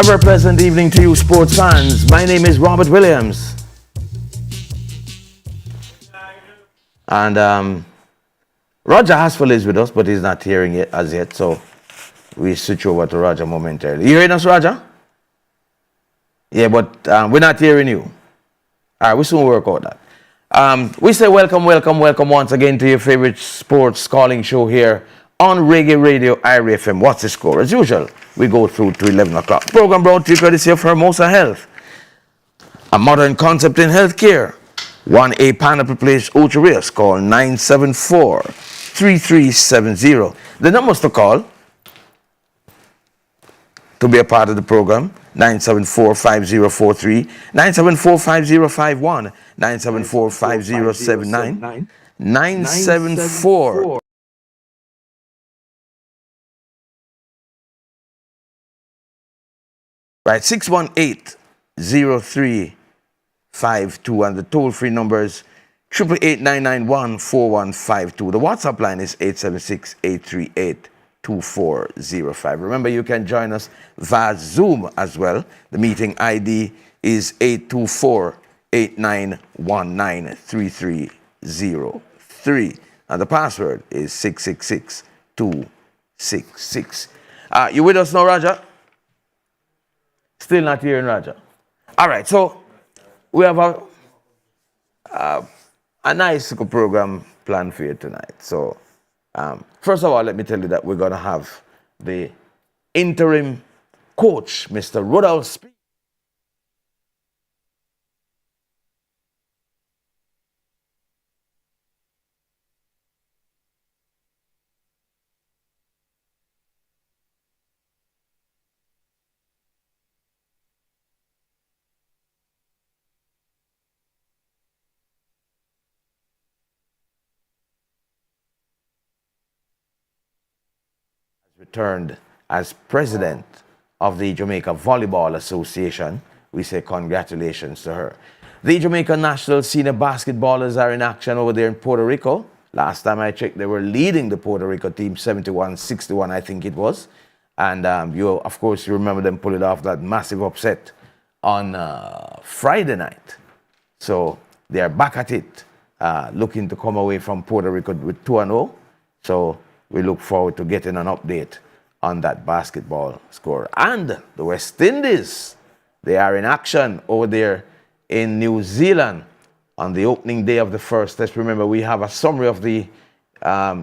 very pleasant evening to you, sports fans. My name is Robert Williams. And Roger Haspel is with us, but he's not hearing it as yet, so we switch over to Roger momentarily. You hearing us, Roger? Yeah, but we're not hearing you. All right, we soon work out that. We say welcome once again to your favorite sports calling show here on Reggae Radio IRIE FM. What's the score? As usual, we go through to 11 o'clock. Program brought to you courtesy of Hermosa Health, a modern concept in healthcare. 1A Pineapple Place, Ocho Rios. Call 974-3370. The numbers to call to be a part of the program: 974-5043, 974-5051, 974-5079, 974. Right, 618-0352, and the toll-free numbers 888-991-4152. The WhatsApp line is 876-838-2405. Remember, you can join us via Zoom as well. The meeting ID is 824-8919-3303, and the password is 666266. You with us now, Roger? Still not hearing Roger. All right, so we have a nice little program planned for you tonight. So first of all, let me tell you that we're going to have the interim coach, Mr. Rudolph Speed. Returned as president of the Jamaica Volleyball Association. We say congratulations to her. The Jamaica national senior basketballers are in action over there in Puerto Rico. Last time I checked, they were leading the Puerto Rico team 71-61, I think it was. And of course, you remember them pulling off that massive upset on Friday night. So they are back at it, looking to come away from Puerto Rico with 2-0. So we look forward to getting an update on that basketball score. And the West Indies, they are in action over there in New Zealand on the opening day of the first test. Remember, we have a summary of the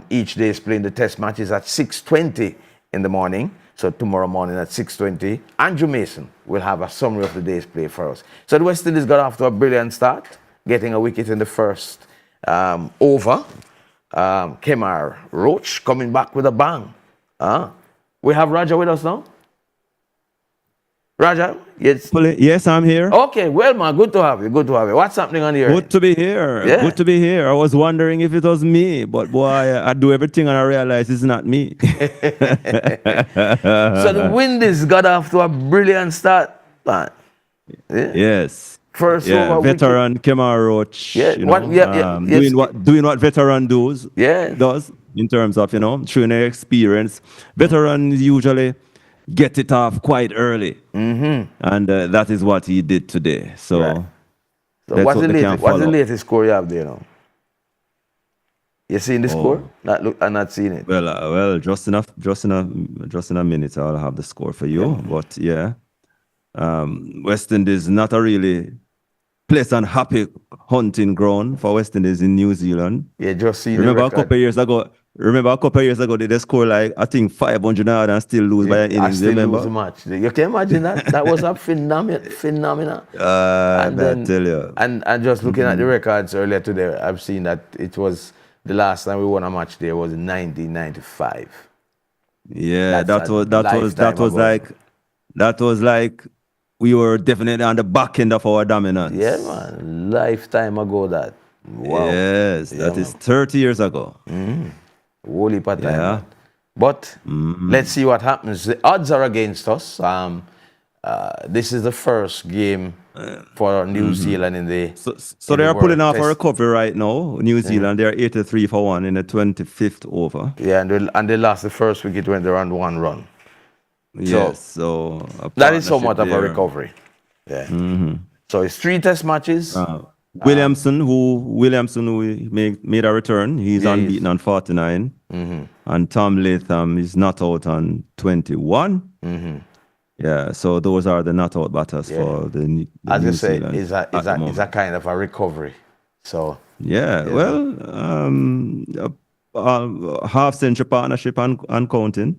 each day's playing the test matches at 6:20 in the morning. So tomorrow morning at 6:20, Andrew Mason will have a summary of the day's play for us. So the West Indies got off to a brilliant start, getting a wicket in the first over. Kemar Roach coming back with a bang. We have Roger with us now. Roger, yes. Yes, I'm here. Okay, well, man, good to have you. Good to have you. What's happening on here? Good to be here. Yeah. Good to be here. I was wondering if it was me, but boy, I do everything and I realize it's not me. So the Windies got off to a brilliant start, man. Yeah. Yes. First over veteran Kemar Roach. Yeah. Doing what veteran does. Yeah. Does in terms of showing their experience. Veterans usually get it off quite early, and that is what he did today. So, right. So what's the latest score you have there now? You seen the score? I'm not seeing it. Well, just in a minute I'll have the score for you. Yeah. But yeah, West Indies not a really pleasant, happy hunting ground for West Indies in New Zealand. Yeah, just see. Remember a couple of years ago, did they score like, I think 500 yards and still lose by an innings? Still lose a match. You can imagine that? That was a phenomenon. I tell you. And just looking at the records earlier today, I've seen that it was the last time we won a match there was in 1995. Yeah, that was like we were definitely on the back end of our dominance. Yeah, man. Lifetime ago that. Wow. Yes, yeah, that is 30 years ago. Holy part time. Yeah. But let's see what happens. The odds are against us. This is the first game for New Zealand in the. So they are pulling off a recovery right now. New Zealand, they're 83-1 in the 25th over. Yeah, and they lost the first wicket when they were on 1 run. Yes, so a That is partnership somewhat of a there. recovery. Yeah. So it's 3 test matches. Williamson who made a return. He's Yeah, unbeaten on 49. And Tom Latham is not out on 21. Yeah, so those are the not out batters Yeah. for the As you New say, Zealand is a at the moment. kind of a recovery. So Yeah, you well, half century partnership and counting.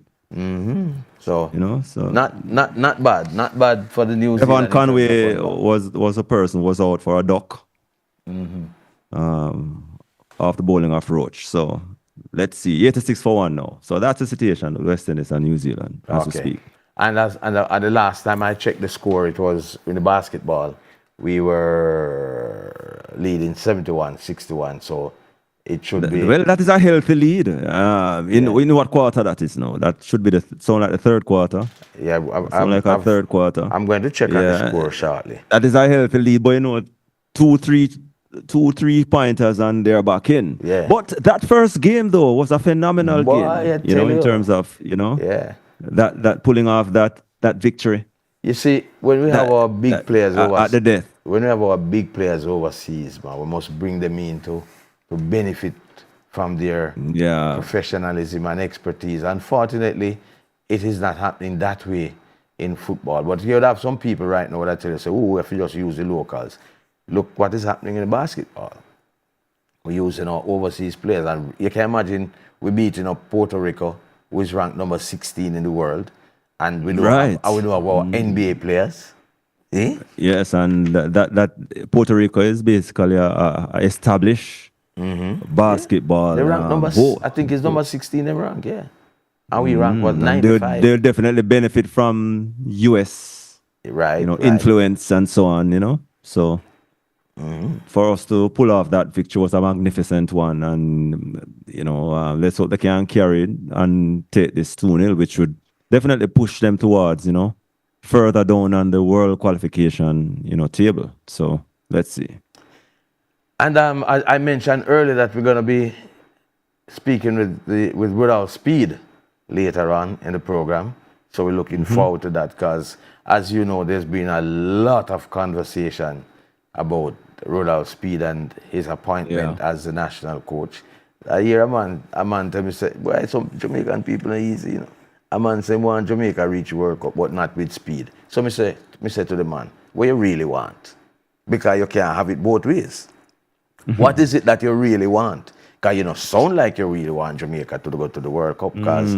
so So not bad. Not bad for the New Evan Zealand in terms of Conway volleyball. was a person was out for a duck after bowling off Roach. So let's see, 86 for 1 now. So that's the situation of West Indies and New Zealand as we Okay. speak. And the last time I checked the score, it was in the basketball. We were leading 71-61. So it should be. Well, that is a healthy lead. In what quarter that is now? That should be sound like the third quarter. Yeah, Sound like a third quarter. I'm going to check on the score shortly. That is a healthy lead, but two, three pointers and they're back in. Yeah. But that first game though was a phenomenal game. In terms of Yeah. that pulling off that victory. You see, when we have our big players overseas, at the death. when we have our big players overseas, man, we must bring them in to benefit from their professionalism and expertise. Unfortunately, it is not happening that way in football. But you would have some people right now that tell you, say, oh, if you just use the locals. Look what is happening in basketball. We're using our overseas players. And you can imagine we're beating up Puerto Rico, who is ranked number 16 in the world. And we don't have our NBA players. Eh? Yes, and that Puerto Rico is basically a established basketball. They rank I think it's number 16 they rank, yeah. And we rank what, 95? They'll definitely benefit from US influence and so on, So for us to pull off that victory was a magnificent one. And let's hope they can carry it and take this 2-0, which would definitely push them towards, further down on the world qualification, table. So let's see. And I mentioned earlier that we're going to be speaking with Rudolph Speed later on in the program. So we're looking forward to that because, as you know, there's been a lot of conversation about Rudolph Speed and his appointment as the national coach. I hear a man tell me, say, boy, some Jamaican people are easy, A man say, want Jamaica reach World Cup, but not with Speed. So me say to the man, what you really want? Because you can't have it both ways. What is it that you really want? Because you sound like you really want Jamaica to go to the World Cup because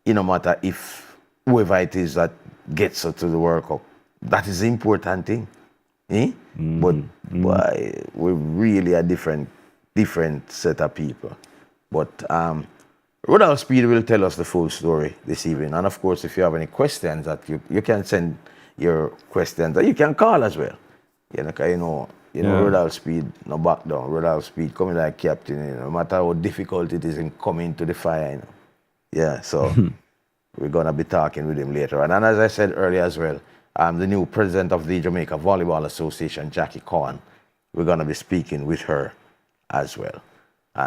it no matter if whoever it is that gets us to the World Cup, that is the important thing. But boy, we're really a different set of people. But Rudolph Speed will tell us the full story this evening. And of course, if you have any questions that you can send your questions, you can call as well. Rudolph Speed, no back down. Rudolph Speed coming like captain, no matter how difficult it is in coming to the fire, Yeah, so we're going to be talking with him later. And as I said earlier as well, the new president of the Jamaica Volleyball Association, Jackie Cohen, we're going to be speaking with her as well.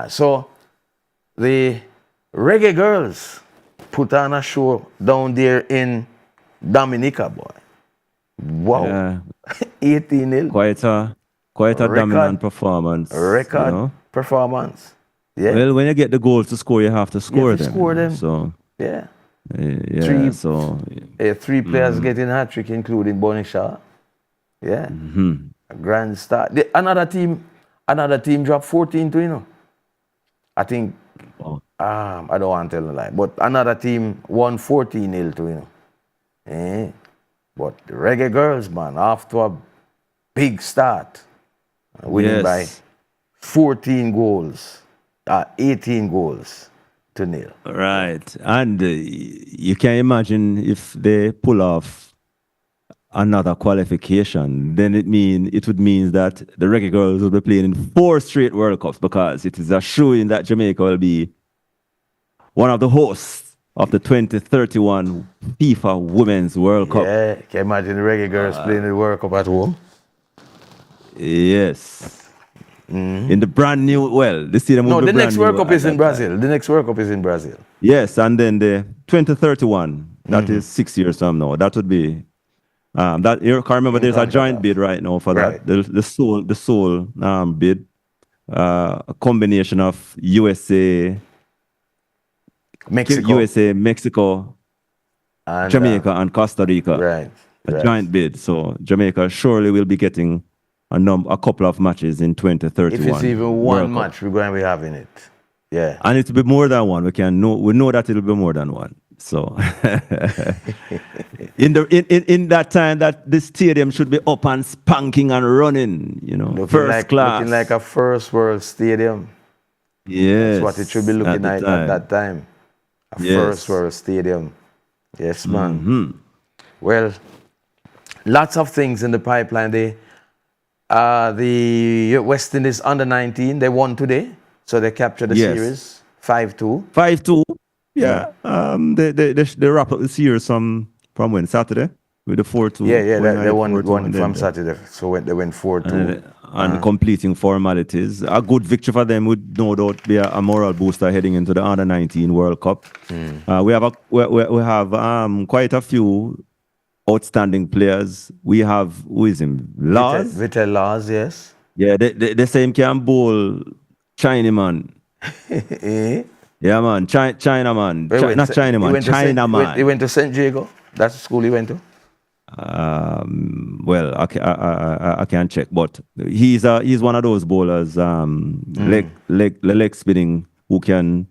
So the Reggae Girls put on a show down there in Dominica, boy. Wow. Yeah. 18-0. Quite a dominant performance. Record performance. Yeah. Well, when you get the goals to score, you have to score them. Score them. So yeah. Three players getting hat trick, including Bonnie Shaw. Yeah. A grand start. Another team dropped 14-2, I think. I don't want to tell a lie, but another team won 14-0 to, But the Reggae Girls, man, after a big start, winning by 18 goals to 0. Right. And you can imagine if they pull off another qualification, then it would mean that the Reggae Girls will be playing in 4 straight World Cups because it is a showing that Jamaica will be one of the hosts of the 2031 FIFA Women's World Cup. Yeah, can you imagine the Reggae Girls playing the World Cup at home? Yes. In the brand new, the stadium will be the next brand World new Cup is in Brazil. The next World Cup is in Brazil. Yes, and then the 2031 That is 6 years from now. That would be that. You can't remember. There's a joint bid right now for Right. that. The sole bid, a combination of USA, Mexico, and Jamaica, and Costa Rica. right. A joint bid. So Jamaica surely will be getting a couple of matches in 2031. If it's even one match, we're going to be having it. Yeah. And it'll be more than one. We know that it'll be more than one. So in that time that the stadium should be up and spanking and running, first class. Looking like a first world stadium. Yes. That's what it should be looking like at that time. A first world stadium. Yes, man. Well, lots of things in the pipeline. The West Indies under 19, they won today. So they captured the series 5-2. 5-2. Yeah. They wrap up the series from when? Saturday? With the 4-2. Yeah, they won from Saturday. So they went 4-2. And completing formalities. A good victory for them would no doubt be a moral booster heading into the under 19 World Cup. We have quite a few outstanding players. We have, who is him? Laws? Vital Laws, yes. Yeah, they say him can bowl China man. Yeah, man. China man. Not China man. China man. He went to St. Diego. That's the school he went to. Well, I can't check, but he's one of those bowlers, leg spinning, who can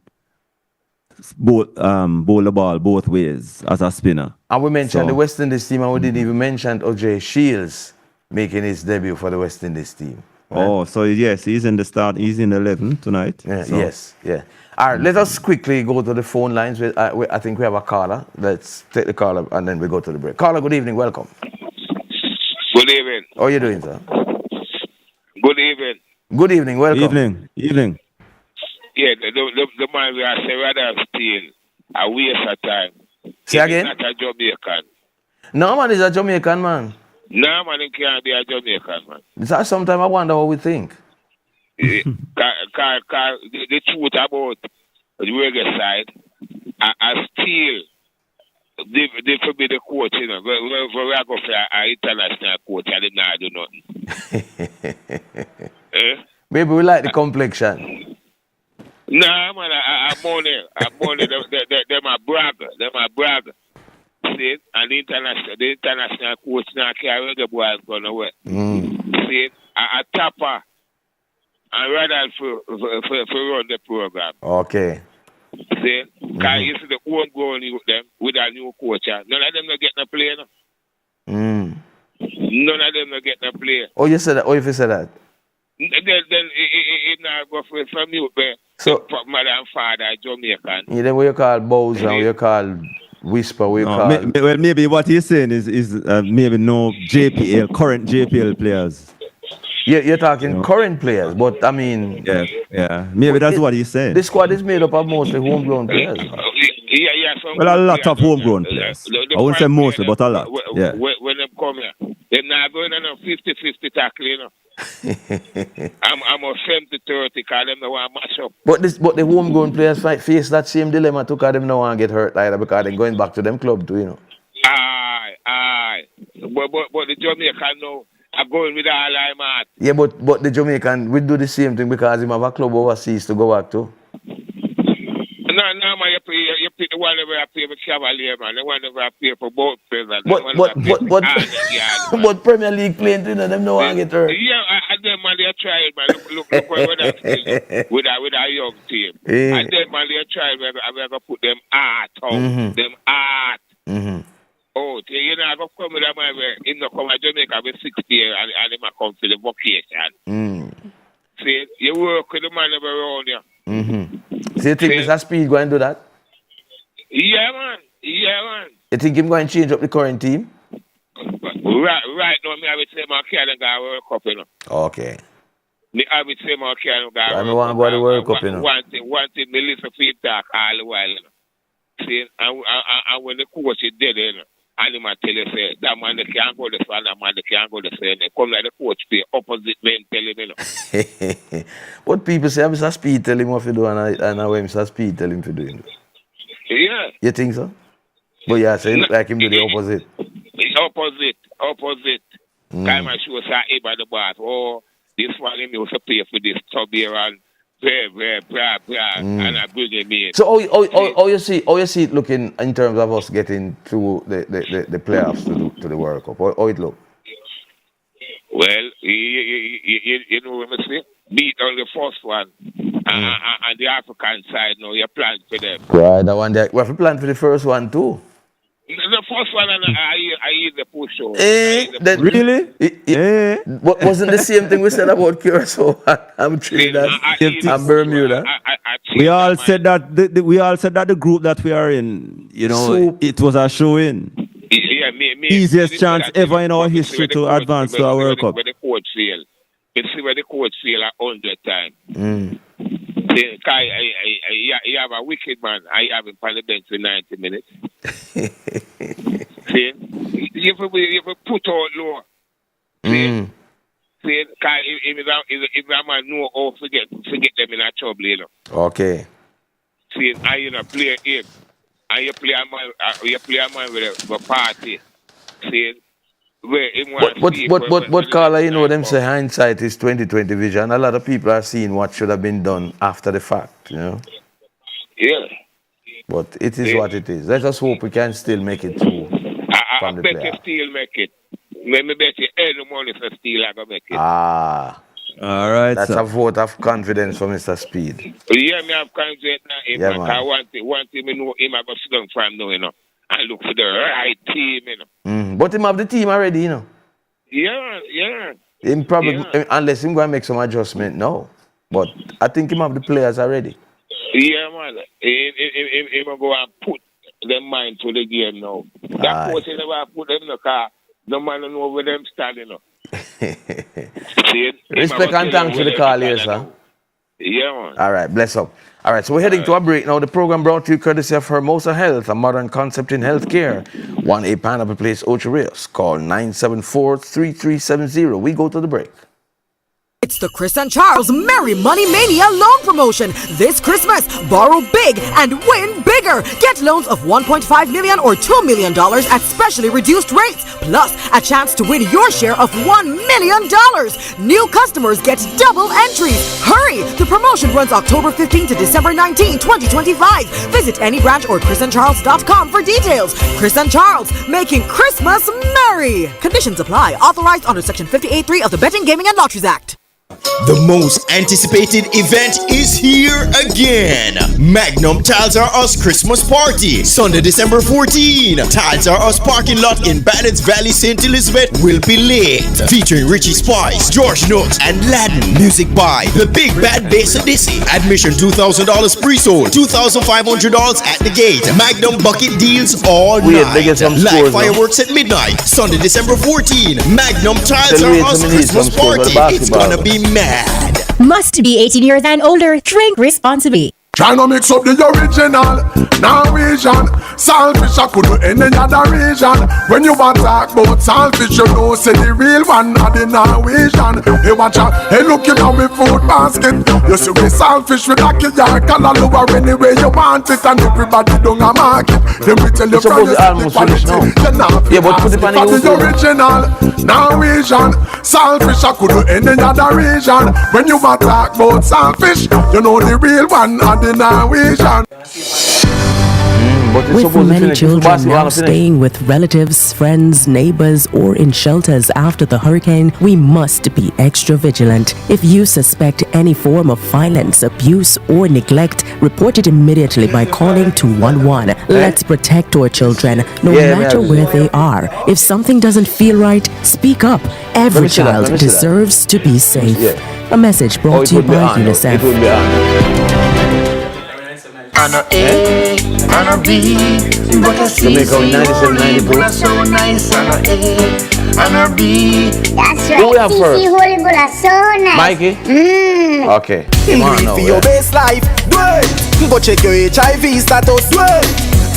bowl the ball both ways as a spinner. And we mentioned the West Indies team, and we didn't even mention O.J. Shields making his debut for the West Indies team. Right? Oh, so yes, he's in the start. He's in 11 tonight. Yeah, so. Yes, yeah. All right, let us quickly go to the phone lines. I think we have a caller. Let's take the caller and then we go to the break. Caller, good evening. Welcome. Good evening. How are you doing, sir? Good evening. Good evening. Welcome. Evening. Yeah, the man we are saying rather still a waste of time. Say again? He's not a Jamaican. No, man, he's a Jamaican, man. No, man, he can't be a Jamaican, man. Sometimes I wonder what we think. The truth about the reggae side, I still, they could be the coach, you know. When we go for an international coach, I did not do nothing. Maybe we like the complexion. Nah, man, I'm money. Them a brag. See it? And the international coach now carry the boys gone away. See it? A tapper. And rather for run the program. Okay. See? Because you see the homegrown youth them with a new coach. None of them not get no play. No? None of them not get no play. Oh, you said that? Oh, if you said that? Then it now go for some youth there. So mother and father Jamaican. Yeah, then what you call Bowser, what you call Whisper, what you call... Well, maybe what he's saying is maybe no current JPL players. You're talking current players, but I mean... Yeah. Maybe that's what he's saying. The squad is made up of mostly homegrown players. Yeah. Well, a lot of homegrown players. I wouldn't say mostly, but a lot. Yeah. When they come here, they're not going on a 50-50 tackle, you know. I'm a 70-30 because them don't want to match up. But the homegrown players face that same dilemma too, because them don't want to get hurt either, because they're going back to them club too, you know. Aye. But the Jamaican now are going with all I'm at. Yeah, but the Jamaican will do the same thing because he have a club overseas to go back to. No, man, you pick the one that I play for Cavalier, man. The one that I play for both players. But Premier League playing, you know, them no one get hurt. Yeah, and then, man, they tried, man. Look what that's with a young team. And then, man, they tried, we're going to put them art out. Them art. Oh, you know, I go come with them, in the come to Jamaica with 6 years, and they might come to the vacation. See, you work with the man around you. So you think Mr. Speed going to do that? Yeah, man. You think him going to change up the current team? Right now, me I would say my Canada guy World Cup, you know. Okay. I would say my Canada guy I want to go to the World Cup, you know. One thing, me listen to talk all the while, you know. See, and when the coach is dead, you know, and he might tell you, say, that man they can't go this way, that man they can't go this way, and they come like the coach play opposite men tell him, you know. What people say, Mr. Speed tell him what to do, and when Mr. Speed tell him to do. Yeah. You think so? But yeah, so like him do the opposite. Opposite. Time I show say by the bath. Oh, this one him used to pay for this tub here and and I bring him in. So how you see it looking in terms of us getting through the playoffs to the World Cup? How it look? Well, you know what I say? Beat on the first one. And the African side now, you plan for them. Right, the one that we have to plan for the first one too. The first one, and I use the push out. Really? Wasn't the same thing we said about Curacao and Trinidad and Bermuda? We all said that the group that we are in, it was a show-in. Yeah, Easiest chance ever in our history to advance to our World Cup. Where the coach fail. You see where the coach fail 100 times. You have a wicked man. I have him on the bench for 90 minutes. See? You put out low. See? See? If a man know how to forget them in a trouble, you know. Okay. See? And you know, play him. And you play a man with a party. See? But Carla, you know them say hindsight is 20/20 vision. A lot of people are seeing what should have been done after the fact, you know. Yeah. But it is what it is. Let us hope we can still make it through. I bet you still make it. Maybe bet you any money for still I gonna make it. Ah. All right. That's a vote of confidence for Mr. Speed. Yeah, me have confidence in him. Yeah, I want him to know him I go sit down from now, you know. And look for the right team, you know. But him have the team already, you know. Yeah. Him probably, unless him going to make some adjustment now. But I think him have the players already. Yeah, man. He will go and put them mind to the game now. That coach never put them in the car. No man don't know where them standing up. Respect and thanks for the call here, sir. Yeah, man. All right, bless up. All right, so we're heading to a break now. The program brought to you courtesy of Hermosa Health, a modern concept in healthcare. 1A Pineapple Place, Ocho Rios. Call 974-3370. We go to the break. It's the Chris and Charles Merry Money Mania loan promotion. This Christmas, borrow big and win bigger. Get loans of $1.5 million or $2 million at specially reduced rates, plus a chance to win your share of $1 million. New customers get double entries. Hurry! The promotion runs October 15 to December 19, 2025. Visit any branch or chrisandcharles.com for details. Chris and Charles, making Christmas merry. Conditions apply. Authorized under Section 58.3 of the Betting, Gaming and Lotteries Act. The most anticipated event is here again. Magnum Tiles R Us Christmas Party, Sunday, December 14. Tiles R Us parking lot in Bennett's Valley, St. Elizabeth will be lit. Featuring Richie Spice, George Nooks, and Laden. Music by The Big Bad Bass Odyssey. Admission $2,000 pre-sold, $2,500 at the gate. Magnum bucket deals all night. Live fireworks at midnight. Sunday, December 14. Magnum Tiles R Us Christmas Party. It's gonna be mad. Must be 18 years and older. Drink responsibly. Trying to mix up the original Norwegian saltfish, I could do any other region. When you want to talk about saltfish, you know say the real one are the Norwegian. Hey watch out, hey look at me food basket. You see me saltfish with a kiyar, color lower anywhere you want it, and everybody don't a market. Then we tell you from the quality. Yeah, but put it on the original Norwegian saltfish, I could do any other region. When you want to talk about saltfish, you know the real one are the Norwegian. With many children now staying with relatives, friends, neighbors, or in shelters after the hurricane, we must be extra vigilant. If you suspect any form of violence, abuse, or neglect, report it immediately by calling 211. Let's protect our children, no matter where they are. If something doesn't feel right, speak up. Every child deserves to be safe. A message brought to you by UNICEF. On a A, on a B, but I see you so nice. On a A, on a B. That's right, CC Holibula, so nice. Mikey? Okay. IRIE for your best life, go check your HIV status,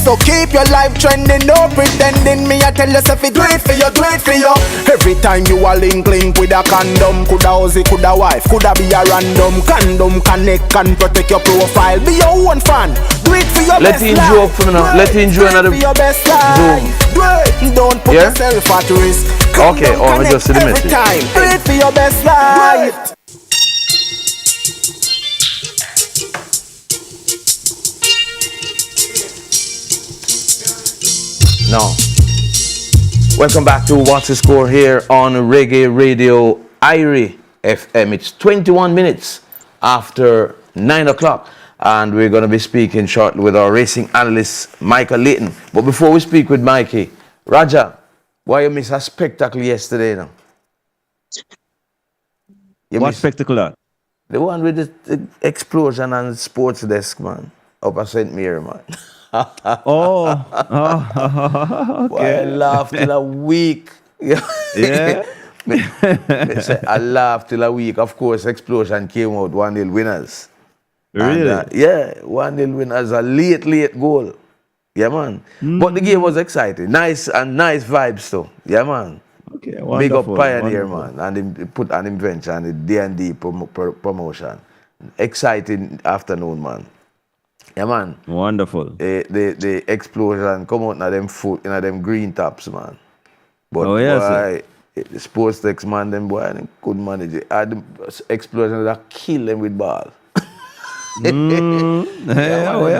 So keep your life trending, no pretending. Me I tell yourself it, do it for you, do it for you. Every time you a link with a condom, coulda Ozzy, coulda wife, coulda be a random. Condom connect and protect your profile. Be your own fan, do it for your best life. Let him joke for me now. Let him joke another for your best life. Do it, don't put yourself at risk. Okay, I just see the message. Time. Do it for your best life. No. Welcome back to What's the Score here on Reggae Radio IRIE FM. It's 21 minutes after 9 o'clock, and we're going to be speaking shortly with our racing analyst, Michael Layton. But before we speak with Mikey, Raja, why you miss a spectacle yesterday now? What spectacle that? The one with the explosion on the sports desk, man. Up at St. Mary, man. Okay. Boy, I laughed till a week. Yeah. I laughed till a week. Of course, explosion came out 1-0 winners. Really? And, 1-0 winners. A late goal. Yeah, man. But the game was exciting. Nice vibes, though. Yeah, man. Okay, big up Pioneer, wonderful. man. And he put an invention and the D&D promotion. Exciting afternoon, man. Yeah, man. Wonderful. The explosion come out in them foot, in them green tops, man. But boy, the sports text, man, them boy, they couldn't manage it. The explosion that kill them with ball.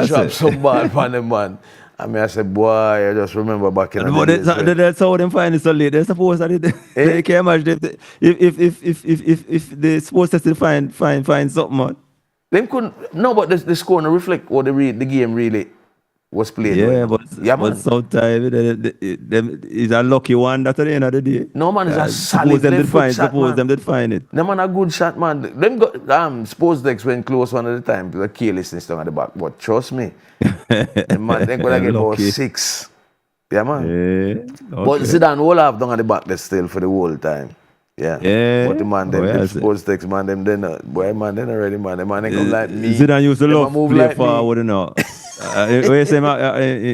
Drop some ball on them, man. I mean, I said, boy, I just remember back in the days. That's how them find it so late. They're supposed that they can't imagine if the sports tested find something, man. Them couldn't. No, but the score no reflect what the game really was played. Yeah, but sometimes it's a lucky one that at the end of the day. No, man, it's a solid Suppose them did find it. No, man, a good shot, man. Them got sports decks went close one at the time. The carelessness down at the back. But trust me, man, they're gonna get about 6. Yeah, man. Yeah. Okay. But Zidane will have down at the back there still for the whole time. Yeah. But the man, them sports decks, man, them then boy, man, then already, man. The man, they come like me. Zidane used to love play like forward, you know. You say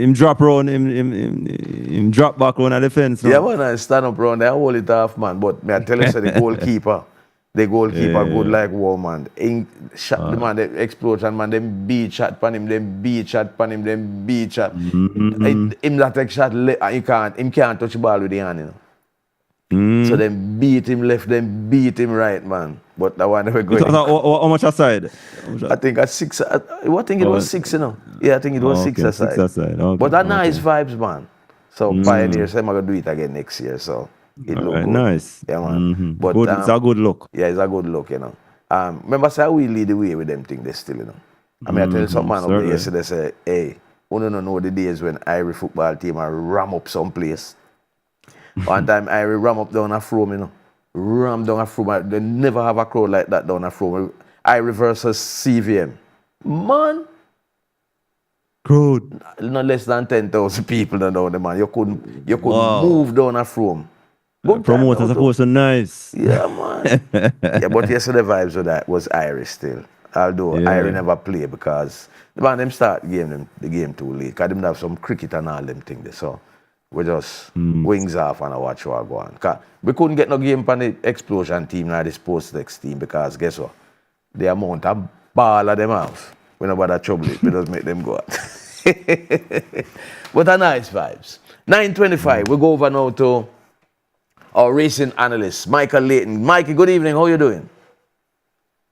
him drop round, him drop back on the defense. No? Yeah, man, I stand up round there, hold it off, man. But me I tell you, so the goalkeeper good like war, man. Shot the man, the explosion, man, them beat shot pan him, them beat shot. Him that take shot, him can't touch the ball with the hand, you know. So them beat him left, them beat him right, man. But that one never going. How much aside? I think at 6. I think it was 6, you know. Yeah, I think it was 6 aside. 6 aside. Okay. But nice vibes, man. So Pioneer said I'm gonna do it again next year. So it look good. Nice. Yeah, man. But good, it's a good look. Yeah, it's a good look, you know. Remember, say we lead the way with them things. They still, you know. I mean, I tell you some man over there yesterday say, hey, we don't know the days when IRIE football team are ram up some place. One time IRIE ram up down a Frome, you know. Ram down a Frome. They never have a crowd like that down a Frome. IRIE versus CVM. Man. Crowd. No less than 10,000 people down there, man. You couldn't move down a Frome. Promoters supposed to nice. Yeah, man. Yeah, but yesterday vibes was IRIE still. Although IRIE never play because the man them start the game too late. Because them have some cricket and all them things. So we just wings off and I watch what go on. Cause we couldn't get no game from the explosion team nor the sports next team because guess what? The amount of ball of them have. We know about that trouble it. We just make them go out. But a nice vibes. 9:25. We go over now to our racing analyst, Michael Layton. Mikey, good evening. How you doing?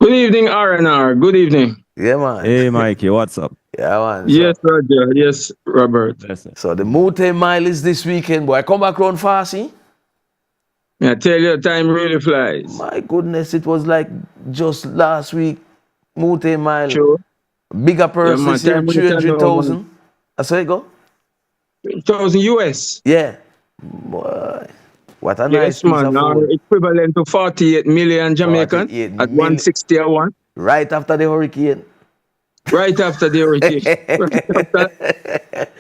Good evening, R&R. Good evening. Yeah, man. Hey, Mikey, what's up? Yeah, man. Yes, Roger. Yes, Robert. So the Mute Mile is this weekend, boy. I come back round fast, eh? I tell you, time really flies. My goodness, it was like just last week. Mute Mile. Sure. Bigger person this year, 300,000. That's how it go? 1,000 US. Yeah. Boy. What a nice piece of food. Equivalent to 48 million Jamaican at 160 a one. Right after the hurricane. Right after the hurricane.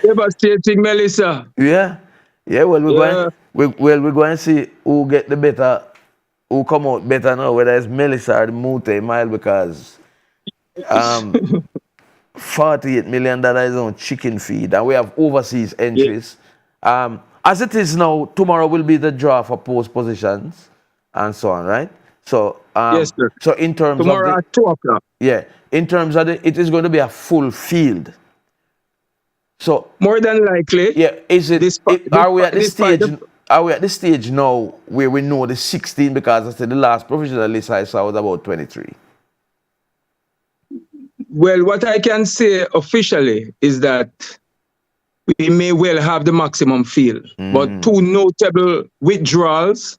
Devastating, Melissa. Yeah. Yeah, well, we're going to see who get the better, who come out better now, whether it's Melissa or the Mute Mile, because $48 million on chicken feed, and we have overseas entries. Yeah. As it is now, tomorrow will be the draw for post positions and so on, right? So, yes, sir. So in terms tomorrow of at 2 o'clock. Yeah, in terms of it is going to be a full field. So more than likely, yeah. Is it? Are we at this stage? Are we at this stage now where we know the 16? Because I said the last provisional list I saw was about 23. Well, what I can say officially is that we may well have the maximum field, but 2 notable withdrawals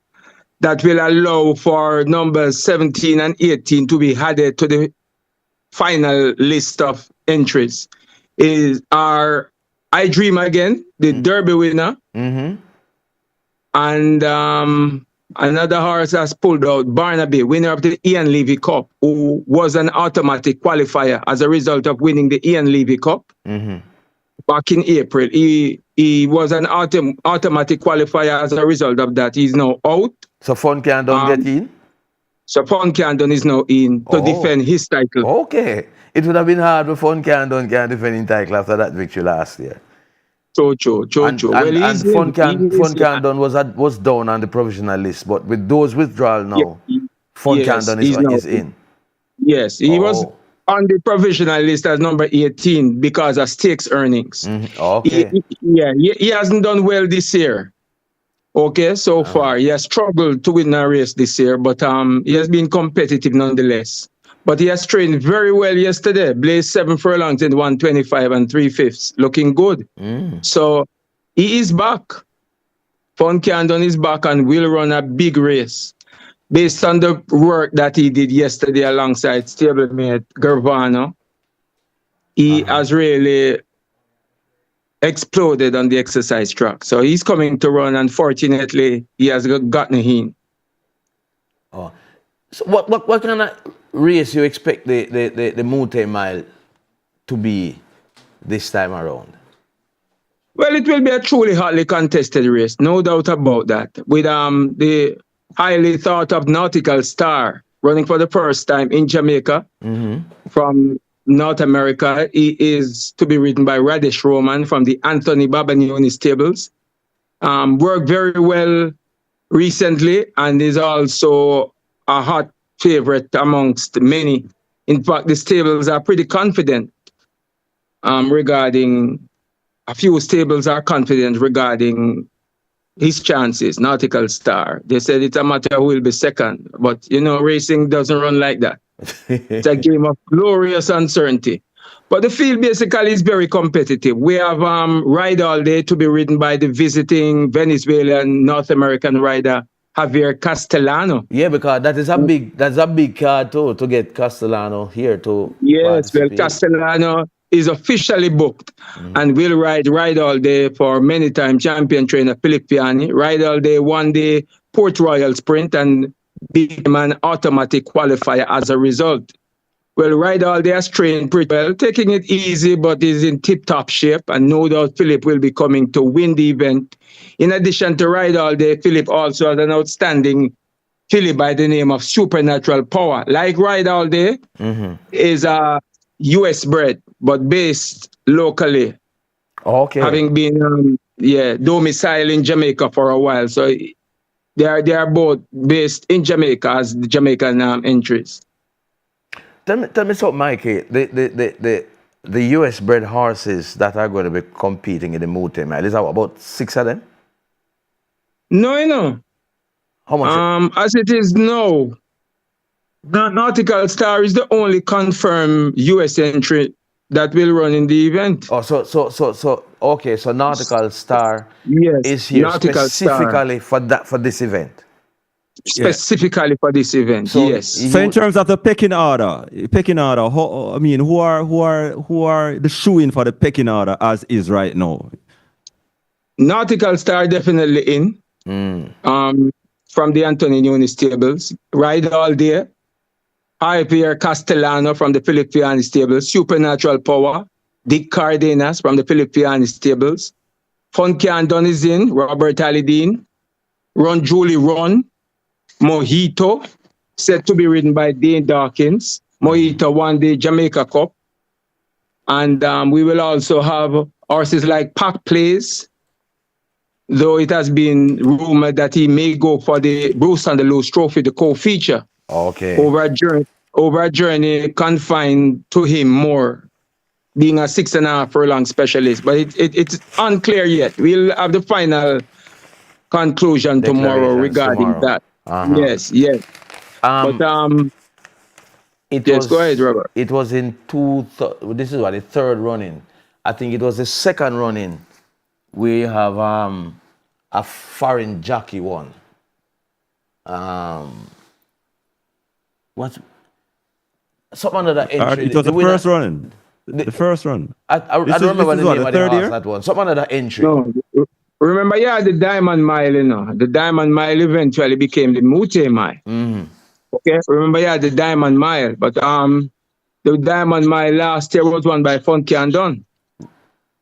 that will allow for numbers 17 and 18 to be added to the final list of entries are I Dream Again, the Derby winner, and another horse has pulled out, Barnaby, winner of the Ian Levy Cup, who was an automatic qualifier as a result of winning the Ian Levy Cup back in April. He was an automatic qualifier as a result of that. He's now out. So Fun Candon get in? So Fun Candon is now in to defend his title. Okay. It would have been hard for Fun Candon can defend his title after that victory last year. True. And Fun Candon was down on the provisional list, but with those withdrawal now, Fun Candon is in. Yes, he was on the provisional list as number 18 because of stakes earnings. Okay. He hasn't done well this year. Okay, so far he has struggled to win a race this year, but he has been competitive nonetheless. But he has trained very well yesterday. Blazed 7 furlongs in 125 and 3/5, looking good. So he is back. Fun Candon is back and will run a big race based on the work that he did yesterday alongside stablemate Gervano. He has really exploded on the exercise track. So he's coming to run. Unfortunately, he has gotten in. So what kind of race you expect the multi-mile to be this time around? Well, it will be a truly hotly contested race, no doubt about that. With the highly thought of Nautical Star running for the first time in Jamaica from North America. He is to be ridden by Radish Roman from the Anthony Babanioni stables. Worked very well recently and is also a hot favorite amongst many. In fact, the stables are pretty confident regarding his chances, Nautical Star. They said it's a matter who will be second, but racing doesn't run like that. It's a game of glorious uncertainty. But the field basically is very competitive. We have Ride All Day to be ridden by the visiting Venezuelan North American rider Javier Castellano. Yeah, because that's a big card too, to get Castellano here to well, Castellano is officially booked and will ride All Day for many-time champion trainer Philip Piani. Ride All Day won the Port Royal Sprint and became an automatic qualifier as a result. Well, Ride All Day has trained pretty well, taking it easy, but is in tip-top shape, and no doubt Philip will be coming to win the event. In addition to Ride All Day, Philip also has an outstanding filly by the name of Supernatural Power. Like Ride All Day, is a US bred, but based locally. Okay. Having been domiciled in Jamaica for a while. So they are both based in Jamaica as the Jamaican entries. Tell me something, Mikey. The US bred horses that are going to be competing in the multi-mile, is that about 6 of them? No. How much? As it is now, Nautical Star is the only confirmed US entry that will run in the event. Oh, so Nautical Star is here Nautical specifically for this event. Specifically for this event, so, yes. So in terms of the pecking order, who are the shoe-in for the pecking order as is right now? Nautical Star definitely in. From the Anthony Nunes stables. Ride All Day. Javier Castellano from the Philip Piani stables. Supernatural Power. Dick Cardenas from the Philip Piani stables. Fun Candon is in. Robert Alidine. Run Julie Run. Mojito, set to be ridden by Dane Dawkins. Mojito won the Jamaica Cup. And we will also have horses like Pack Plays, though it has been rumored that he may go for the Bruce and the Loose Trophy, the co-feature. Okay. Over a journey confined to him more, being a 6.5 furlong specialist. But it's unclear yet. We'll have the final conclusion tomorrow regarding that. Yes. But go ahead, Robert. It was in this is what, the third running. I think it was the second running. We have a foreign jockey one. What's something under that entry? It was the first running. The first run. I don't remember the name of the horse, that one. Something under that entry. No. Remember, the Diamond Mile, The Diamond Mile eventually became the Mute Mile. Okay? Remember, the Diamond Mile. But the Diamond Mile last year was won by Funky and Dunn.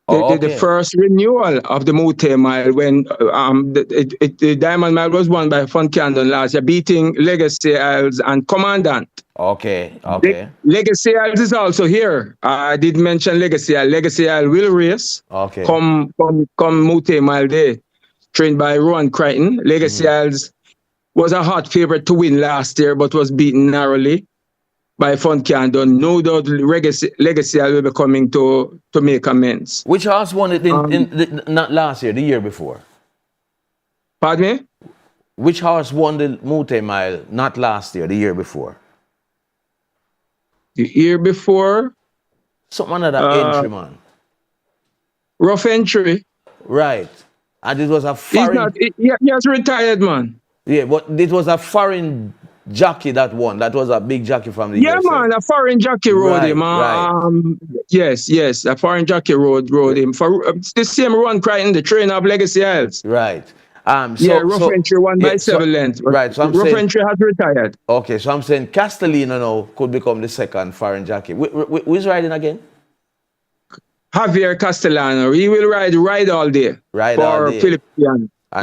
The first renewal of the Mute Mile when the Diamond Mile was won by Funky and Dunn last year, beating Legacy Isles and Commandant. Okay. Legacy Isles is also here. I did mention Legacy Isles. Legacy Isles will race. Okay. Come Mute Mile Day, trained by Rowan Crichton. Legacy Isles was a hot favorite to win last year, but was beaten narrowly by Funky and Dunn. No doubt Legacy Isles will be coming to make amends. Which horse won it not last year, the year before? Pardon me? Which horse won the Mute Mile not last year, the year before? The year before? Something under that entry, man. Rough Entry. Right. And it was a foreign... He has retired, man. Yeah, but it was a foreign jockey that won. That was a big jockey from the USA. Man, a foreign jockey rode him. Yes, a foreign jockey rode him. For the same Ron Crichton, the trainer of Legacy Isles. Right. Rough Entry won by 7 lengths. Right, so Rough Entry has retired. Okay, so I'm saying Castellino now could become the second foreign jockey. Who's riding again? Javier Castellano. He will ride all day. Ride all day. Philippe.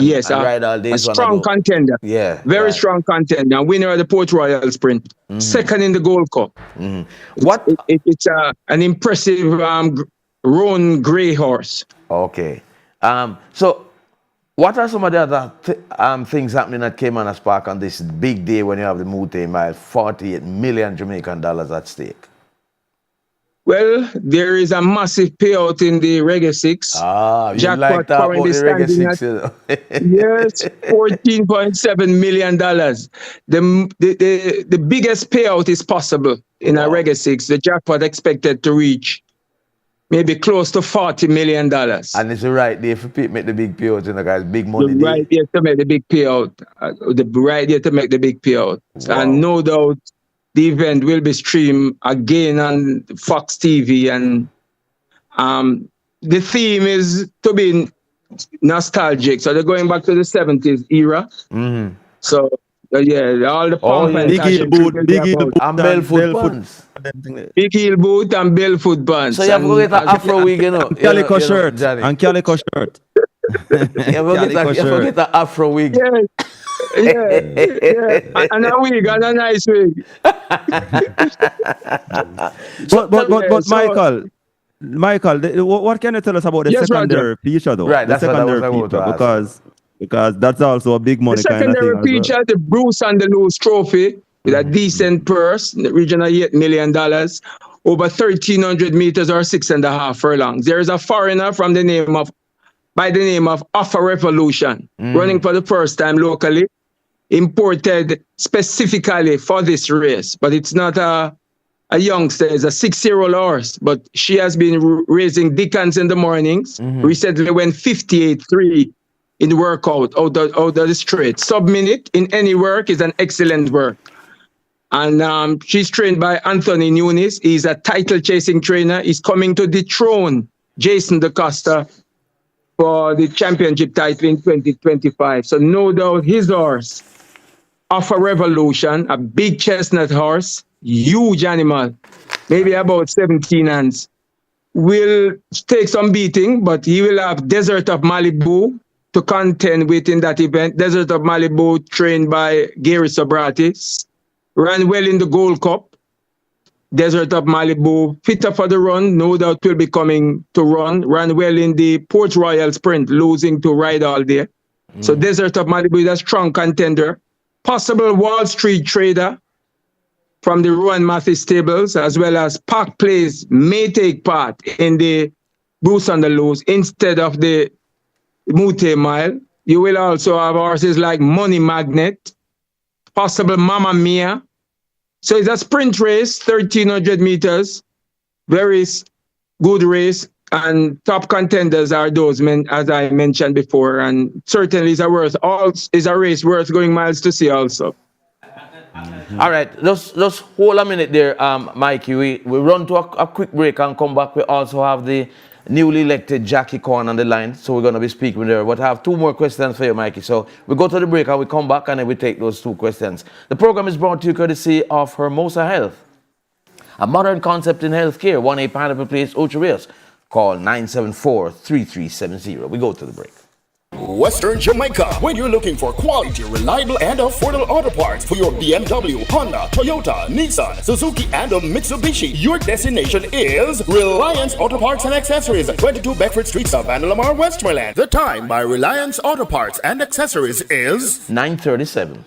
Yes, ride all day. A strong contender. Yeah. Very strong contender. Winner of the Port Royal Sprint. Second in the Gold Cup. What? It's an impressive roan grey horse. Okay. So, what are some of the other things happening at Caymanas Park on this big day when you have the Mute Mile, 48 million Jamaican dollars at stake? Well, there is a massive payout in the Reggae 6. You like that about the Reggae 6, you know? Yes, $14.7 million. The biggest payout is possible in a Reggae 6. The jackpot expected to reach maybe close to $40 million. And it's the right day for people make the big payout, you know, guys. Big money. The right day to make the big payout. The right day to make the big payout. Wow. And no doubt, the event will be streamed again on Fox TV, and the theme is to be nostalgic. So they're going back to the 70s era. Mm-hmm. So yeah, all the pump and Big heel boot, and Belfoot buns. Big heel boot and Belfoot buns. So you have to get an Afro wig, you know. Calico shirt and calico shirt. You have to get an Afro wig. Yeah, and a wig, and a nice wig. But Michael, what can you tell us about the secondary feature, though? Right, the that's secondary what I was about to feature, because that's also a big money the kind of thing. Secondary feature, the Bruce and the Loose Trophy, with a decent purse, in the region of $8 million, over 1,300 meters or 6.5 furlongs. There is a foreigner by the name of Offer Revolution, running for the first time locally, imported specifically for this race. But it's not a youngster, it's a 6-year-old horse. But she has been raising Dickens in the mornings. Recently went 58.3 in the workout out of the straight. Sub-minute in any work is an excellent work. And she's trained by Anthony Nunes. He's a title-chasing trainer. He's coming to dethrone Jason DaCosta for the championship title in 2025. So no doubt his horse, Offer Revolution, a big chestnut horse, huge animal, maybe about 17 hands, will take some beating, but he will have Desert of Malibu to contend with in that event. Desert of Malibu, trained by Gary Sobratis, ran well in the Gold Cup. Desert of Malibu, fitter for the run, no doubt will be coming to run. Ran well in the Port Royal Sprint, losing to Ride All Day. So Desert of Malibu is a strong contender. Possible Wall Street Trader from the Rowan Mathis stables, as well as Park Place may take part in the Bruce on the Loose instead of the Mute Mile. You will also have horses like Money Magnet, possible Mamma Mia. So it's a sprint race, 1,300 meters, very good race, and top contenders are those men, as I mentioned before, and certainly is a race worth going miles to see also. All right, let's hold a minute there, Mikey. We run to a quick break and come back. We also have the newly elected Jackie Corn on the line, so we're going to be speaking with her. But I have two more questions for you, Mikey. So we go to the break and we come back and then we take those two questions. The program is brought to you courtesy of Hermosa Health, a modern concept in healthcare. 1A Pineapple Place, Ocho Rios. Call 974-3370. We go to the break. Western Jamaica, when you're looking for quality, reliable, and affordable auto parts for your BMW, Honda, Toyota, Nissan, Suzuki, and Mitsubishi, your destination is Reliance Auto Parts and Accessories, 22 Beckford Street, Savannah, Lamar, Westmoreland. The time by Reliance Auto Parts and Accessories is 9:37.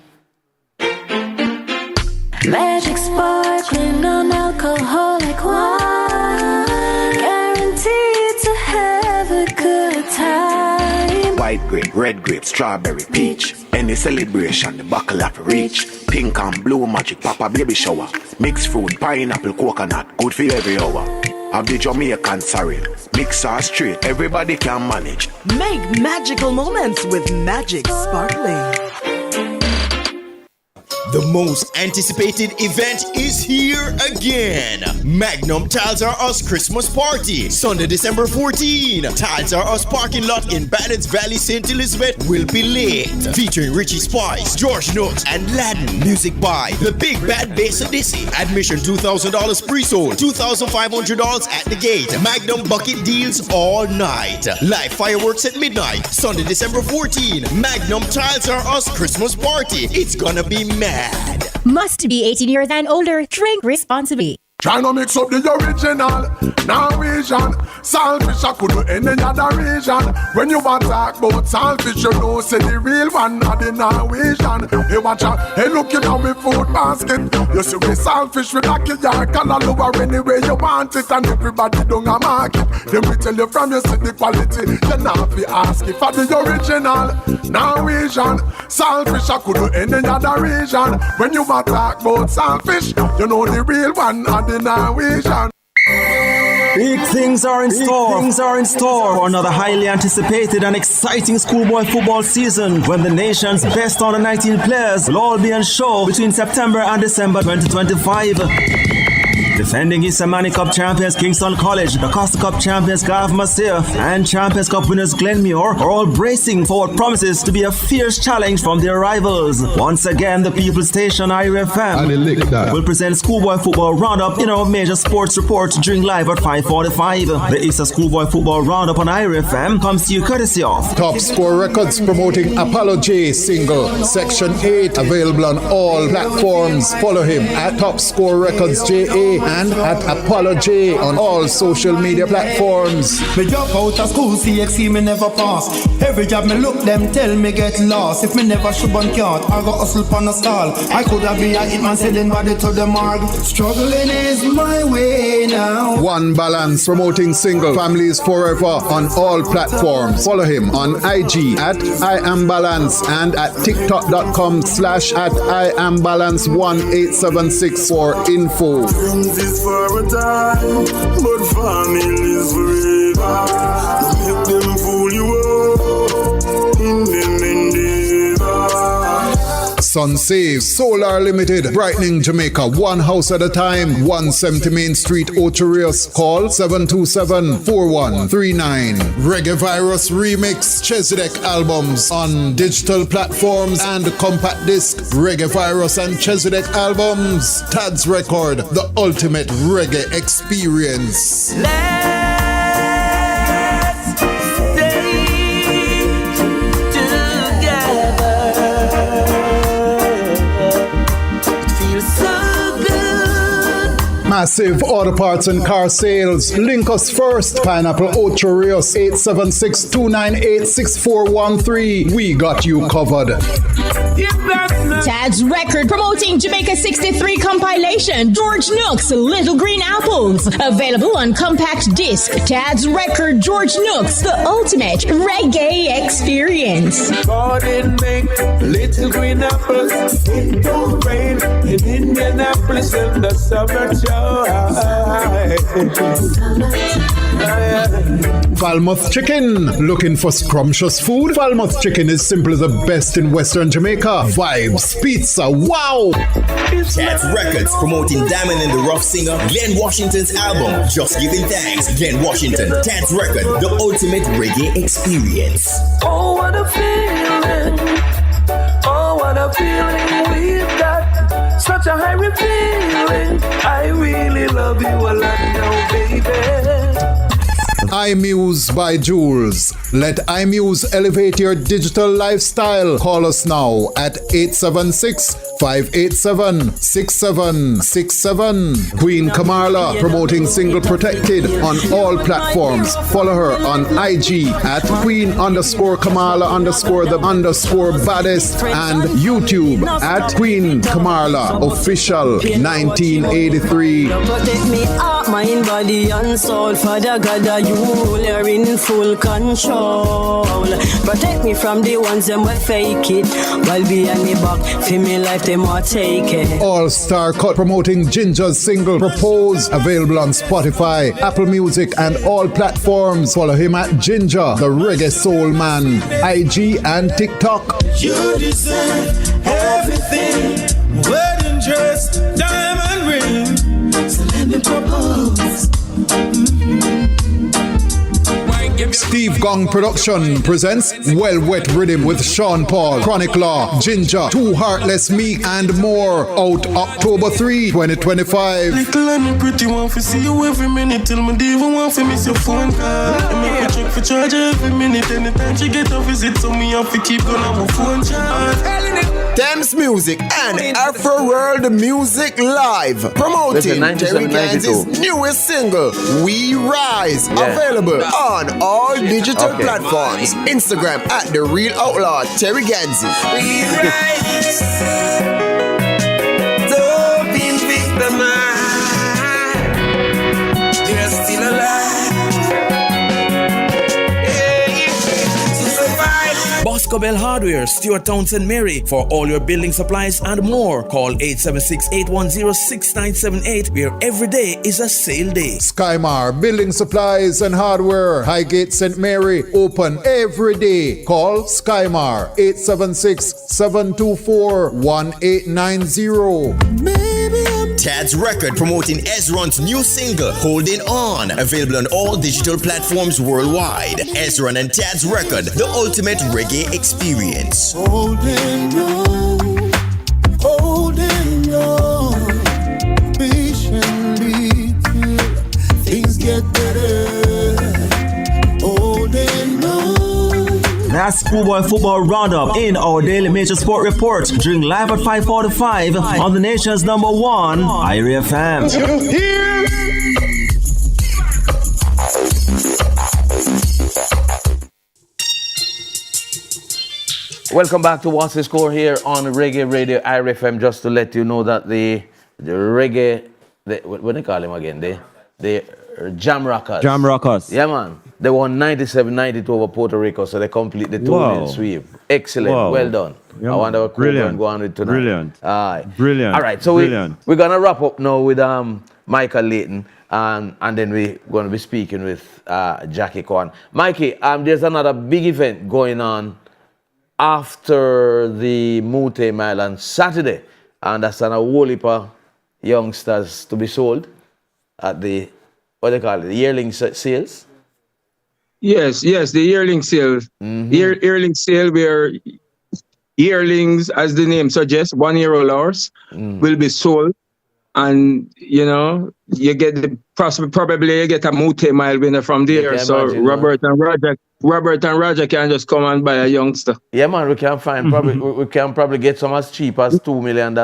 Magic sparkling, non-alcoholic wine, guaranteed to have a good time. White grape, red grape, strawberry, peach. Any celebration, the buckle have to reach. Pink and blue magic, papa baby shower. Mixed fruit, pineapple, coconut, good for every hour. Of the Jamaican sorrel, mix or straight, everybody can manage. Make magical moments with Magic Sparkling. The most anticipated event is here again. Magnum Tiles R Us Christmas Party, Sunday, December 14. Tiles R Us parking lot in Banners Valley, St. Elizabeth will be lit. Featuring Richie Spice, George Nooks, and Laden. Music by The Big Bad Bass Odyssey. Admission $2,000 pre-sold, $2,500 at the gate. Magnum bucket deals all night. Live fireworks at midnight. Sunday, December 14. Magnum Tiles R Us Christmas Party. It's gonna be mad. Must be 18 years and older. Drink responsibly. Try to mix up the original Norwegian saltfish. I could do any other region. When you want to talk about saltfish, you know say the real one are the Norwegian. Hey watch out, hey looking at me food basket. You see me saltfish with a killer color lower anywhere you want it, and everybody don't a market. Then we tell you from you see the quality. You not be ask if for the original Norwegian saltfish. I could do any other region. When you want to talk about saltfish, you know the real one are the Norwegian. Big things are in store. For another highly anticipated and exciting schoolboy football season when the nation's best under 19 players will all be on show between September and December 2025. Defending East Amani Cup champions Kingston College, the Costa Cup champions Gav Masir, and Champions Cup winners Glenmuir are all bracing for what promises to be a fierce challenge from their rivals. Once again, the People's Station IRIE FM will present schoolboy football roundup in our major sports report during live at 5:45. The Easter Schoolboy Football Roundup on IRIE FM comes to you courtesy of Top Score Records promoting Apollo J single, Section 8, available on all platforms. Follow him at Top Score Records JA and at Apollo J on all social media platforms. Me drop out of school, CXC me never pass. Every job me look, them tell me get lost. If me never shoot on card, I go hustle on a stall. I could have been a hitman selling body to the morgue. Struggling is my way now. One Balance promoting single, Families Forever on all platforms. Follow him on IG at I Am Balance and at TikTok.com/@IamBalance1876 for info. Is for a time, but families forever. Make them fool you up in them endeavor. Sun Save Solar Limited, brightening Jamaica one house at a time. 170 Main Street, Ocho Rios. Call 727-4139. Reggae Virus Remix Chesedek albums on digital platforms and compact disc. Reggae Virus and Chesedek albums. Tad's Record, the ultimate reggae experience. Massive auto parts and car sales. Link us first. Pineapple Ocho Rios 876-298-6413. We got you covered. Tad's Record promoting Jamaica 63 compilation. George Nooks, Little Green Apples. Available on compact disc. Tad's Record, George Nooks, the ultimate reggae experience. Garden make little green apples. It don't rain in Indianapolis in the summertime. Falmouth Chicken. Looking for scrumptious food? Falmouth Chicken is simply the best in Western Jamaica. Vibes, pizza, wow! Tad's Records promoting Diamond in the Rough singer Glenn Washington's album Just Giving Thanks. Glenn Washington, Tad's Record, the ultimate reggae experience. Oh, what a feeling. Oh, what a feeling we've got. Such a high feeling. I really love you a lot now, baby. iMuse by Jules. Let iMuse elevate your digital lifestyle. Call us now at 876-587-6767. Queen Kamarla promoting Single Protected on all platforms. Follow her on IG at Queen_Kamarla_the_baddest and YouTube at Queen Kamarla Official 1983. Protect me up, mind, body, and soul. Father God, you're in full control. Protect me from the ones them will fake it. While behind me back, feel me life them will take it. All Star Cut promoting Ginger's single Propose. Available on Spotify, Apple Music, and all platforms. Follow him at Ginger, the Reggae Soul Man, IG and TikTok. You deserve everything. Wedding dress, diamond ring. So let me propose. Steve Gong Production presents Well Wet Rhythm with Sean Paul, Chronic Law, Ginger, Too Heartless Me, and more. Out October 3, 2025. Little and pretty one for see you every minute. Tell me, do you want to miss your phone call? I make a check for charge every minute. Anytime she get a visit, so me have to keep going on my phone charge. Thames Music and Afro World Music Live promoting Terry Kansas' newest single, We Rise. Available on all digital platforms. Instagram at The Real Outlaw Terry Ganzi. We rise. Don't be victimized. You're still alive. Hey. To survive. Bosco Bell Hardware, Stuart Townsend Mary. For all your building supplies and more, call 876-810-6978, where every day is a sale day. Skymar Building Supplies and Hardware, Highgate St. Mary, open every day. Call Skymar 876-724-1890. Tad's Record promoting Ezron's new single, Holding On. Available on all digital platforms worldwide. Ezron and Tad's Record, the ultimate reggae experience. Holding on, patiently till things get better. Holding on. That's Schoolboy Football Roundup in our daily major sport report. During live at 5:45 on the nation's number one, IRIE FM. Welcome back to What's the Score here on Reggae Radio IRIE FM. Just to let you know that the reggae, what do they call them again? The Jam Rockers. Jam Rockers. Yeah, man. They won 97-92 over Puerto Rico, so they complete the 2-0 sweep. Excellent. Wow. Well done. Yeah, I wonder what brilliant. go on with tonight. Brilliant. Brilliant. All right, so we're going to wrap up now with Michael Layton, and then we're going to be speaking with Jackie Kwan. Mikey, there's another big event going on after the Mute Mile on Saturday, and that's a whole heap of youngsters to be sold at the, what do they call it, the yearling sales? Yes, the yearling sale. Yearling sale where yearlings, as the name suggests, 1 year old horse will be sold. And, you know, you get probably you get a multi-mile winner from there. So Robert and Roger can just come and buy a youngster. Yeah, man, we can find we can probably get some as cheap as $2 million.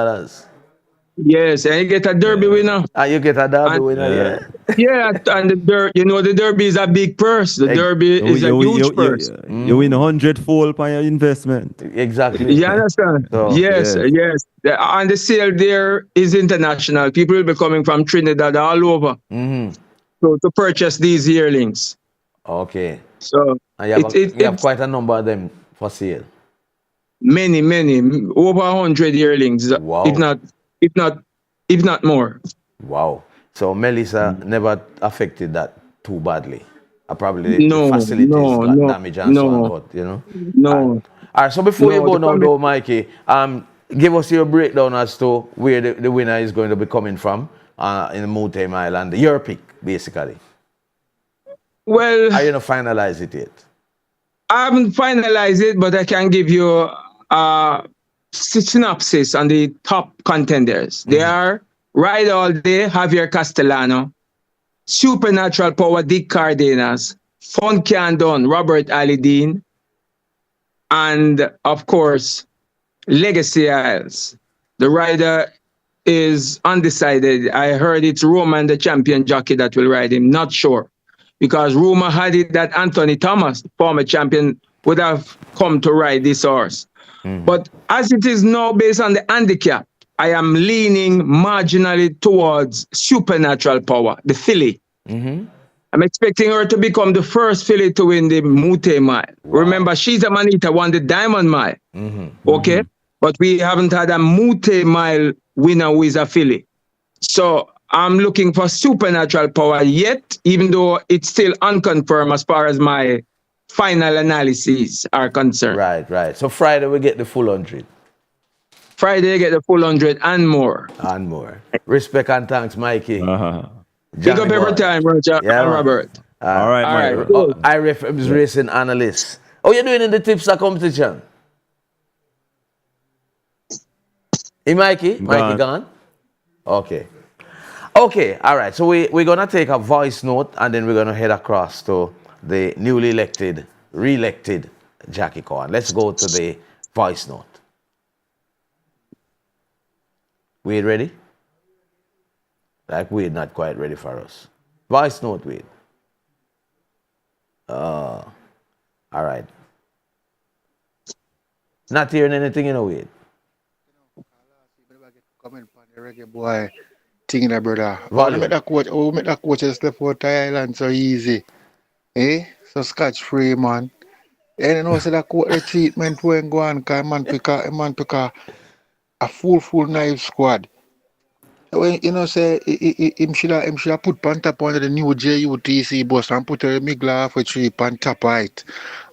Yes, and you get a Derby winner. You get a Derby winner, yeah. Yeah, and the Derby is a big purse. The Derby is a huge purse. You win 100-fold on your investment. Exactly. You understand? So, yes. And the sale there is international. People will be coming from Trinidad all over to purchase these yearlings. Okay. So and you have quite a number of them for sale. Many, over 100 yearlings. Wow. If not more. Wow. So Melissa never affected that too badly. Probably the facilities got damaged and so on, but you know. No. All right. So before you go now, though, Mikey, give us your breakdown as to where the winner is going to be coming from in the Mootame Island. Your pick, basically. Well, are you not finalize it yet? I haven't finalized it, but I can give you a synopsis on the top contenders. They are Ride All Day, Javier Castellano, Supernatural Power, Dick Cardenas, Fun Can Done, Robert Alidine, and of course, Legacy Isles. The rider is undecided. I heard it's Roman, the champion jockey, that will ride him. Not sure. Because rumor had it that Anthony Thomas, former champion, would have come to ride this horse. But as it is now based on the handicap, I am leaning marginally towards Supernatural Power, the filly. I'm expecting her to become the first filly to win the Mootame Mile. Wow. Remember, she's a Manita won the Diamond Mile. Okay? But we haven't had a Mootame Mile winner who is a filly. So I'm looking for Supernatural Power yet, even though it's still unconfirmed as far as my final analyses are concerned. Right. So Friday we get the full 100. Friday get the full 100 and more. And more. Respect and thanks, Mikey. Big up every time, Roger and Robert. All right, Mike. Cool. IRIE racing analyst. How you doing in the tipster competition? Hey, Mikey? Mikey gone? Okay. Okay, all right. So we're going to take a voice note and then we're going to head across to the newly re-elected Jackie Cohen. Let's go to the voice note. Wade ready? Like Wade not quite ready for us. Voice note, Wade. All right. Not hearing anything, you know, Wade. Comment on the reggae boy thing, brother. Oh, make that coach just left out Thailand so easy. So scotch free, man. And you know, say that coach the treatment when go on, cause man pick a full knife squad. When you know, say him should have put pan top under the new JUTC bus and put a migla for 3 pan top right.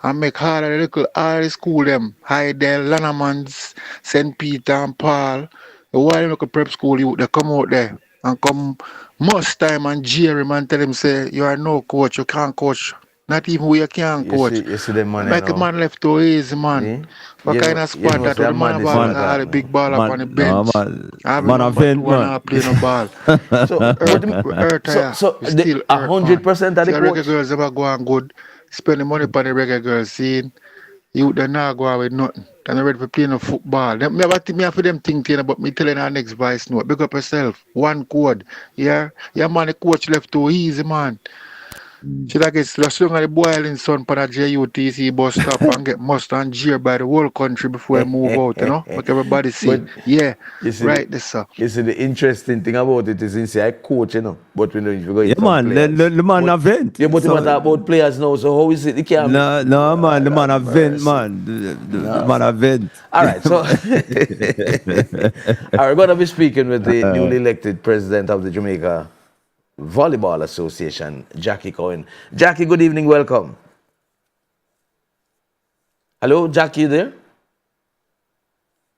And make harder all the school them. Hydel, Lanamans, St. Peter and Paul. Why you look at prep school, they come out there and come most time and jeer him and tell him, say, you are no coach, you can't coach. Not even who you can coach. You see the money like now. a man left too easy, man. What kind of squad that? The man have a big ball up on the bench. Man a vent, man. Play no ball. So 100% of the reggae coach. girls ever go on good. Spend the money on the reggae girls scene. You they not go out with nothing. They're not ready for playing no football. Me have for them thinking about me telling our next voice note. Big up yourself. One code. Yeah, man, the coach left too easy, man. Should I get slung at the boiling sun for that JUTC bus stop and get must and jeer by the whole country before I move out, you know? Make everybody see. Yeah, right this sir. You see, the interesting thing about it is inside I coach, you know, but we know if you go Yeah, man, the man a vent. Yeah, but you talk about players now, so how is it? You can't... No, man, the man a vent, man. The man a vent. All right, so... we're going to be speaking with the newly elected president of the Jamaica Volleyball Association, Jackie Cohen. Jackie, good evening, welcome. Hello, Jackie, you there?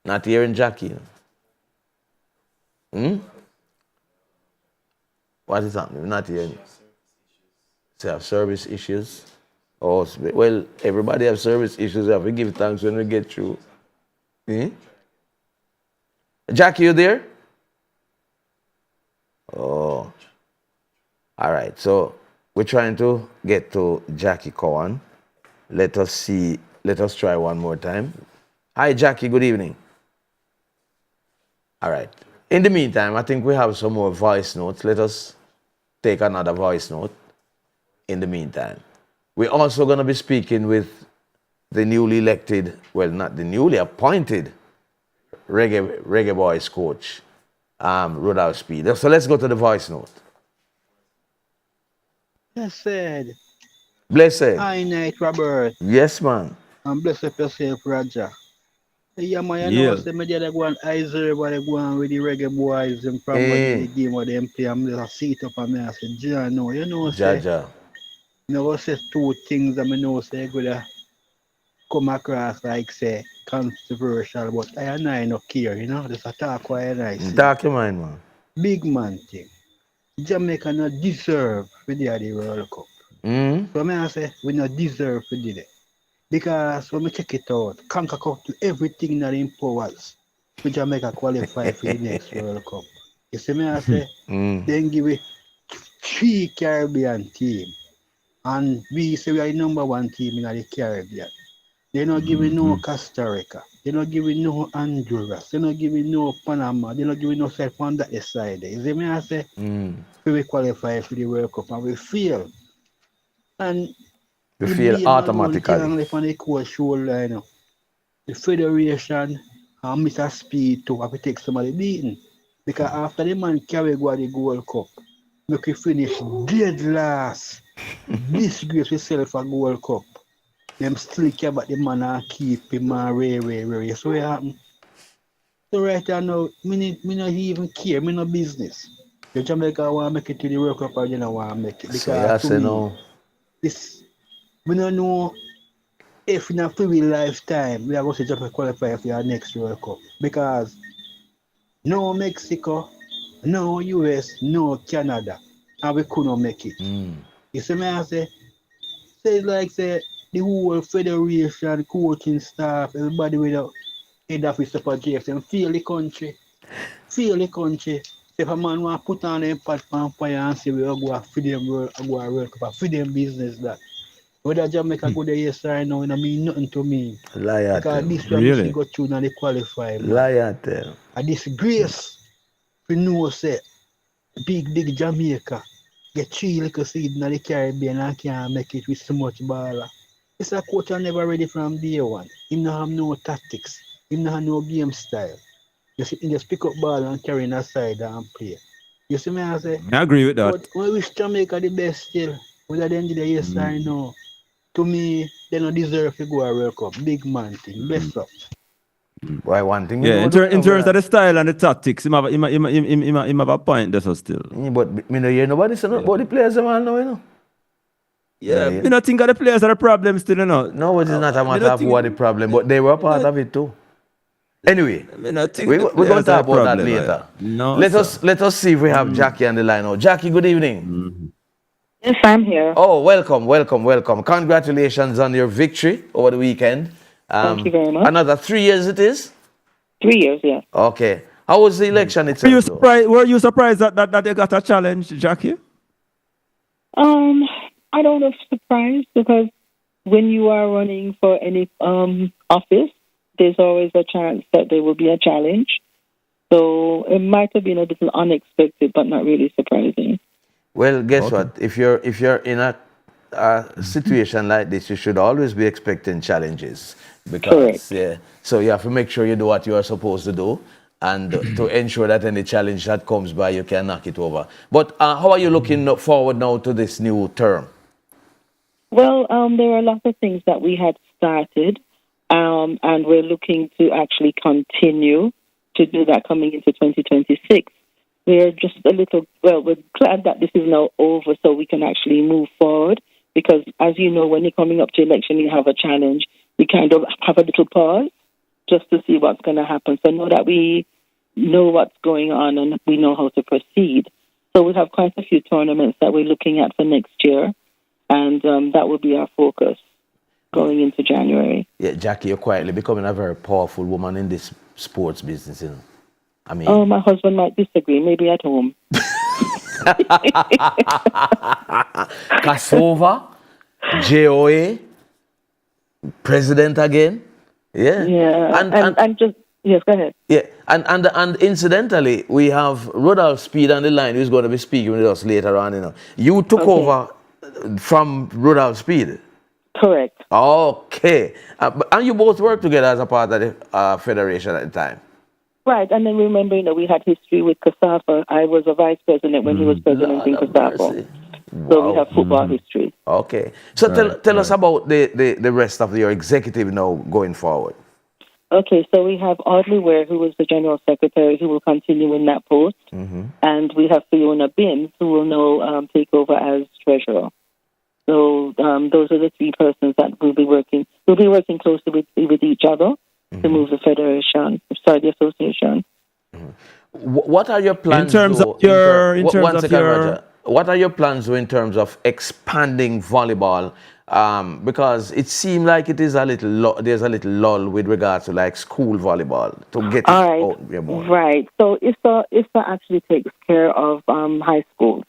Not hearing Jackie. What is happening? Not hearing. So have service issues. Oh, well, everybody have service issues. We have to give thanks when we get through. Jackie, you there? Oh. All right, so we're trying to get to Jackie Cohen. Let us try one more time. Hi, Jackie, good evening. All right, In the meantime, I think we have some more voice notes. Let us take another voice note in the meantime. We're also going to be speaking with the newly elected, well, not the newly appointed Reggae Boys coach, Rudolph Speed. So let's go to the voice note. Blessed. Blessed. Hi, Night Robert. Yes, man. And bless up yourself, Roger. Yeah, man, you Yeah. know, say me they go on Iser, but they go on with the Reggae Boys and from the game where them play. I'm just sit up and me I say, Jah, no, you know, say, Jaja. you know, say two things that me know say gonna come across like say controversial, but I and I no care, you know, just a talk what I and I see. Talk your mind, man. Big man thing. Jamaica not deserve for the World Cup. So me I say we not deserve for it. Because when we check it out, Conquer Cup to everything that in powers for Jamaica qualify for the next World Cup. You see me I say then give it 3 Caribbean team. And we say we are the number 1 team in the Caribbean. They're not giving no Costa Rica. They're not giving no Honduras. They're not giving no Panama. They're not giving no side on that side. You see me I say we qualify for the World Cup and we fail. And You the feel blame automatically. alone can't left on the coach shoulder, you know. The federation and Mr. Speed too have to take some of the beating. Because after the man carry go the Gold Cup, make we finish dead last. Disgrace yourself for Gold Cup. Them still care about the man and keep him and ray. So what happen? So right now, me not even care, me no business. The Jamaica want to make it to the World Cup or they don't want to make it. So Because you to say me, no. this, we don't know if in a free lifetime we are going to just qualify for our next World Cup. Because no Mexico, no US, no Canada, and we couldn't make it. You see me I say the whole federation, coaching staff, everybody with a head office up at JFM, feel the country. If a man want to put on them pot on fire and say we are going to feed them World Cup, feed them business that. Whether Jamaica go there yes or no, it mean nothing to me. Liar Because tell. this one really go through and they qualify. Man. Liar tell. A disgrace. We know say big Jamaica get 3 little seed in the Caribbean and can't make it with so much baller. It's a coach never ready from day one. He don't have no tactics. He don't have no game style. He just pick up ball and carry it aside and play. You see me I say? I agree with that. But we wish Jamaica the best still. Whether they end the yes or no. To me, they don't deserve to go a World Cup. Big man thing. Best up. Why one thing? Yeah, in terms of the style and the tactics, him have a point there so still. But me no hear nobody say about the players them all now, you know. Yeah, me not think of the players are the problem still, you know. No, it is not a matter of what the problem, but they were part of it too. Anyway, we're going to talk about that later. No, let us see if we have Jackie on the line now. Jackie, good evening. Yes, I'm here. Oh, welcome. Congratulations on your victory over the weekend. Thank you very much. Another 3 years it is? 3 years, yeah. Okay. How was the election itself? Were you surprised that they got a challenge, Jackie? I don't know, surprised, because when you are running for any office, there's always a chance that there will be a challenge. So it might have been a little unexpected, but not really surprising. Well, guess what? If you're in a situation like this, you should always be expecting challenges. Because so you have to make sure you do what you are supposed to do, and to ensure that any challenge that comes by, you can knock it over. But how are you looking forward now to this new term? Well, there are lots of things that we had started, and we're looking to actually continue to do that coming into 2026. We're just we're glad that this is now over so we can actually move forward, because as you know, when you're coming up to election, you have a challenge. We kind of have a little pause just to see what's going to happen. So now that we know what's going on and we know how to proceed. So we have quite a few tournaments that we're looking at for next year, and that will be our focus going into January. Yeah, Jackie, you're quietly becoming a very powerful woman in this sports business, you know. I mean, oh, my husband might disagree, maybe at home. Cassava, JOA, president again. Yeah. Yeah, and just Yes, go ahead. Yeah, and incidentally, we have Rudolph Speed on the line who's going to be speaking with us later on. You took over from Rudolph Speed. Correct. Okay, and you both worked together as a part of the federation at the time. Right, and then remember, we had history with Kasafa. I was a vice president when he was president in Kasafa. So we have football history. Okay, so tell us about the rest of your executive now going forward. Okay, so we have Audley Ware, who was the general secretary, who will continue in that post, and we have Fiona Binns, who will now take over as treasurer. So those are the three persons that will be working. We'll be working closely with each other to move the the association. What are your plans? In terms of your what are your plans in terms of expanding volleyball? Because it seems like it is there's a little lull with regards to like school volleyball to get it out there more. Right. So IFTA actually takes care of high schools.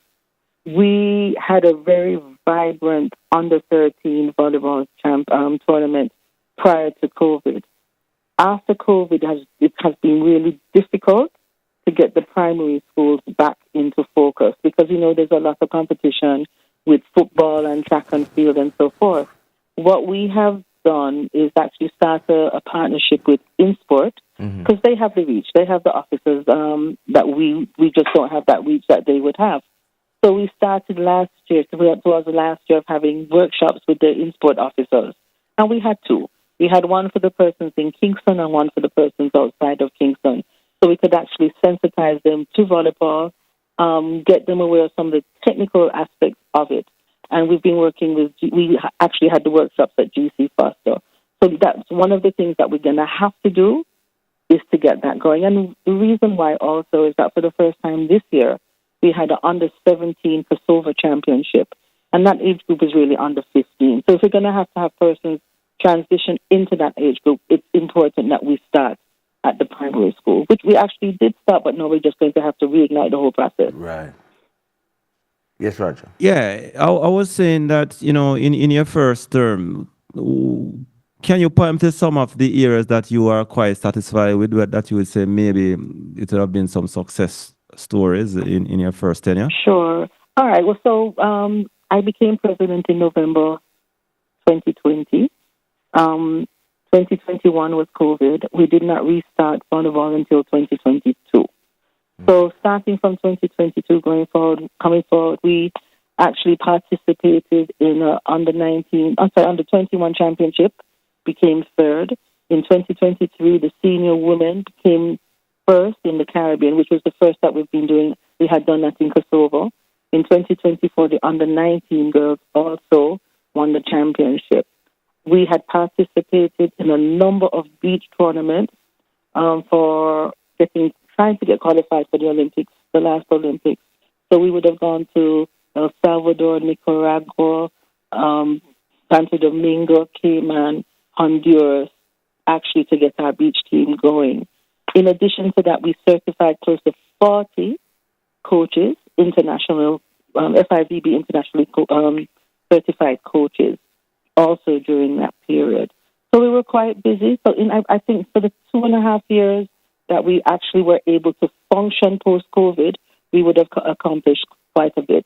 We had a very vibrant under-13 volleyball tournament prior to COVID. After COVID, it has been really difficult to get the primary schools back into focus because, there's a lot of competition with football and track and field and so forth. What we have done is actually start a partnership with InSport because they have the reach. They have the officers that we just don't have that reach that they would have. So we started last year, towards the last year of having workshops with the InSport officers. And we had two. We had one for the persons in Kingston and one for the persons outside of Kingston. So we could actually sensitize them to volleyball, get them aware of some of the technical aspects of it. And we've been working we actually had the workshops at GC Foster. So that's one of the things that we're going to have to do is to get that going. And the reason why also is that for the first time this year, we had an under-17 Kosovo championship. And that age group is really under 15. So if we're going to have persons transition into that age group, it's important that we start at the primary school, which we actually did start, but now we're just going to have to reignite the whole process. Right. Yes, Roger. Yeah, I was saying that, in your first term, can you point to some of the areas that you are quite satisfied with, that you would say maybe it would have been some success stories in your first tenure? Sure. All right. Well, so I became president in November 2020. 2021 was COVID. We did not restart volleyball until 2022. So starting from 2022 coming forward, we actually participated in under 21 championship, became third. In 2023, the senior women became first in the Caribbean, which was the first that we've been doing. We had done that in Kosovo. In 2024, the under 19 girls also won the championship. We had participated in a number of beach tournaments for trying to get qualified for the Olympics, the last Olympics. So we would have gone to El Salvador, Nicaragua, Santo Domingo, Cayman, Honduras, actually to get our beach team going. In addition to that, we certified close to 40 coaches, international, FIVB internationally certified coaches, also during that period. So we were quite busy. So I think for the 2.5 years that we actually were able to function post-COVID, we would have accomplished quite a bit.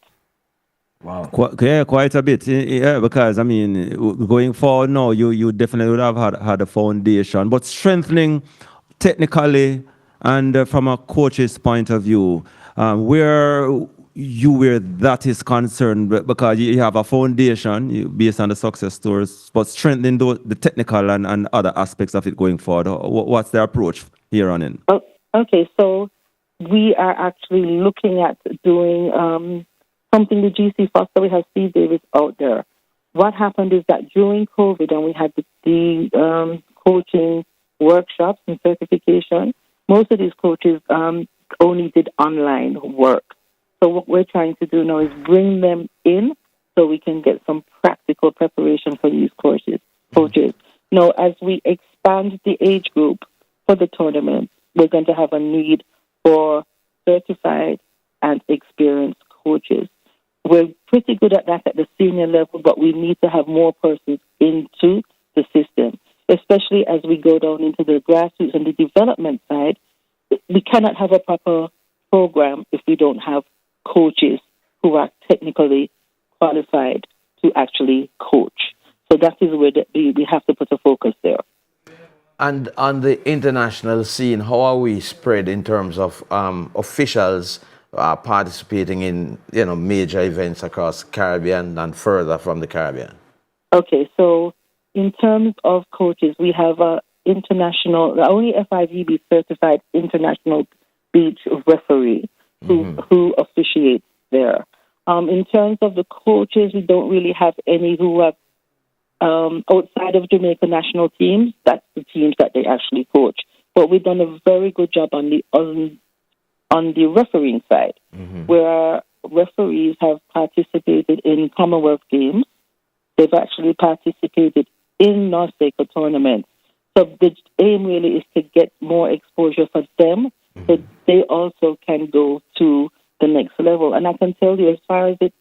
Wow. Quite a bit. Yeah, because, going forward now, you definitely would have had a foundation. But strengthening technically and from a coach's point of view, where that is concerned, because you have a foundation based on the success stories, but strengthening the technical and other aspects of it going forward. What's the approach here on in? Okay, so we are actually looking at doing something with GC Foster. We have Steve Davis out there. What happened is that during COVID, and we had the coaching workshops and certification, most of these coaches only did online work. So what we're trying to do now is bring them in so we can get some practical preparation for these coaches. Now, as we expand the age group for the tournament, we're going to have a need for certified and experienced coaches. We're pretty good at that at the senior level, but we need to have more persons into the system. especially as we go down into the grassroots and the development side, we cannot have a proper program if we don't have coaches who are technically qualified to actually coach. So that is where we have to put a focus there. And on the international scene, how are we spread in terms of officials participating in major events across the Caribbean and further from the Caribbean? Okay, so in terms of coaches, we have the only FIVB certified international beach referee who officiates there. In terms of the coaches, we don't really have any who have outside of Jamaica national teams. That's the teams that they actually coach. But we've done a very good job on the refereeing side, where referees have participated in Commonwealth Games. They've actually participated in NORSECA tournaments. So the aim really is to get more exposure for them, so they also can go to the next level. And I can tell you, as far as it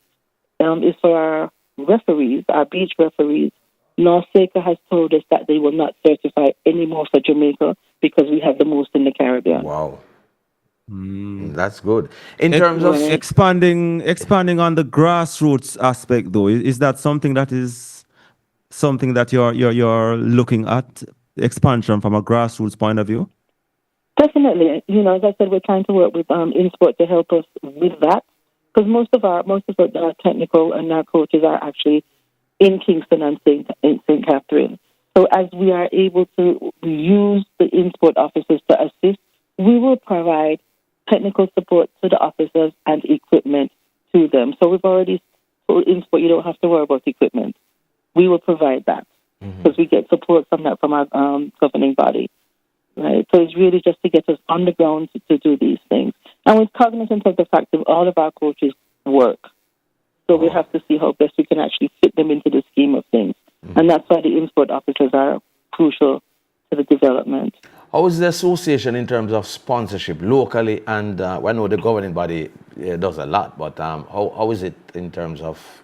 is for our referees, our beach referees, NORSECA has told us that they will not certify anymore for Jamaica because we have the most in the Caribbean. Wow. That's good. In terms of expanding on the grassroots aspect, though, is that something that you're looking at, expansion from a grassroots point of view? Definitely. As I said, we're trying to work with InSport to help us with that, because most of our technical and our coaches are actually in Kingston and St. Catherine. So as we are able to use the InSport officers to assist, we will provide technical support to the officers and equipment to them. So we've already told InSport you don't have to worry about equipment. We will provide that because we get support from that from our governing body. Right? So it's really just to get us on the ground to do these things. And we're cognizant of the fact that all of our coaches work. So we have to see how best we can actually fit them into the scheme of things. And that's why the InSport officers are crucial to the development. How is the association in terms of sponsorship locally? And I know the governing body does a lot, but how is it in terms of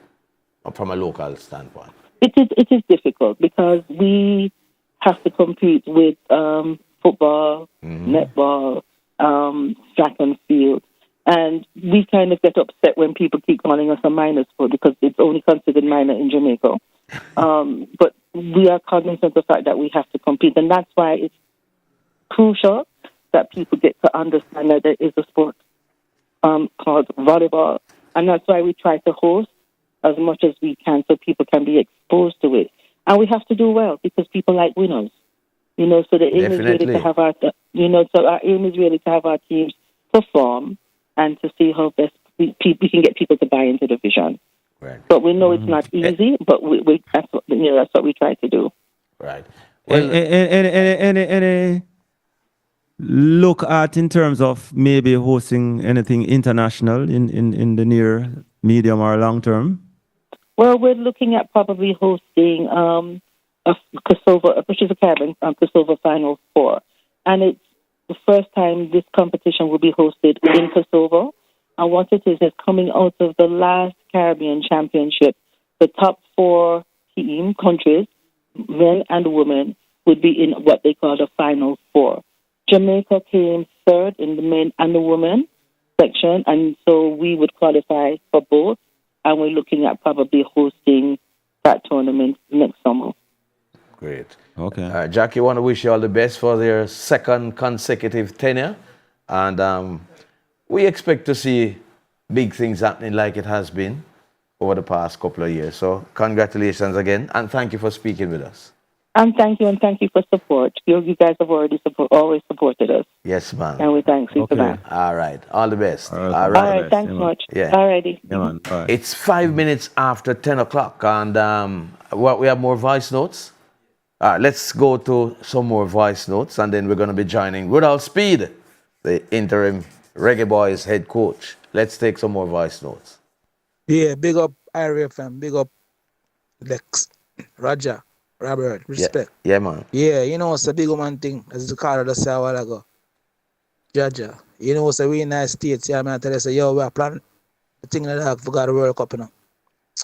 from a local standpoint? It is difficult because we have to compete with football, netball, track and field. And we kind of get upset when people keep calling us a minor sport because it's only considered minor in Jamaica. But we are cognizant of the fact that we have to compete. And that's why it's crucial that people get to understand that there is a sport called volleyball. And that's why we try to host as much as we can so people can be exposed to it. And we have to do well because people like winners. So the aim is really to have our, so our aim is really to have our teams perform and to see how best we can get people to buy into the vision. Right. But we know it's not easy, but that's what we try to do. Right. Well, any look at in terms of maybe hosting anything international in the near, medium, or long term? Well, we're looking at probably hosting a Kosovo, which is a Caribbean Kosovo Final Four, and it's the first time this competition will be hosted in Kosovo. And what it is coming out of the last Caribbean Championship, the top 4 countries, men and women, would be in what they call the Final Four. Jamaica came third in the men and the women section, and so we would qualify for both, and we're looking at probably hosting that tournament next summer. Great. Okay. Jackie, I want to wish you all the best for their second consecutive tenure. And we expect to see big things happening like it has been over the past couple of years. So congratulations again, and thank you for speaking with us. And thank you for support. You guys have always supported us. Yes, ma'am. And we thank you for that. All right. All the best. All right. Thanks much. Yeah. All righty. Yeah, man. All right. It's 5 minutes after 10 o'clock, and we have more voice notes. Let's go to some more voice notes, and then we're going to be joining Rudolph Speed, the interim Reggae Boys head coach. Let's take some more voice notes. Yeah, big up IRIE FM, big up Lex, Roger, Robert, respect. Yeah, man. Yeah, it's a big man thing, as the caller just said a while ago. Jaja, it's a really nice state. Yeah, man, I tell you, say, yo, we are planning the thing that I forgot the World Cup, To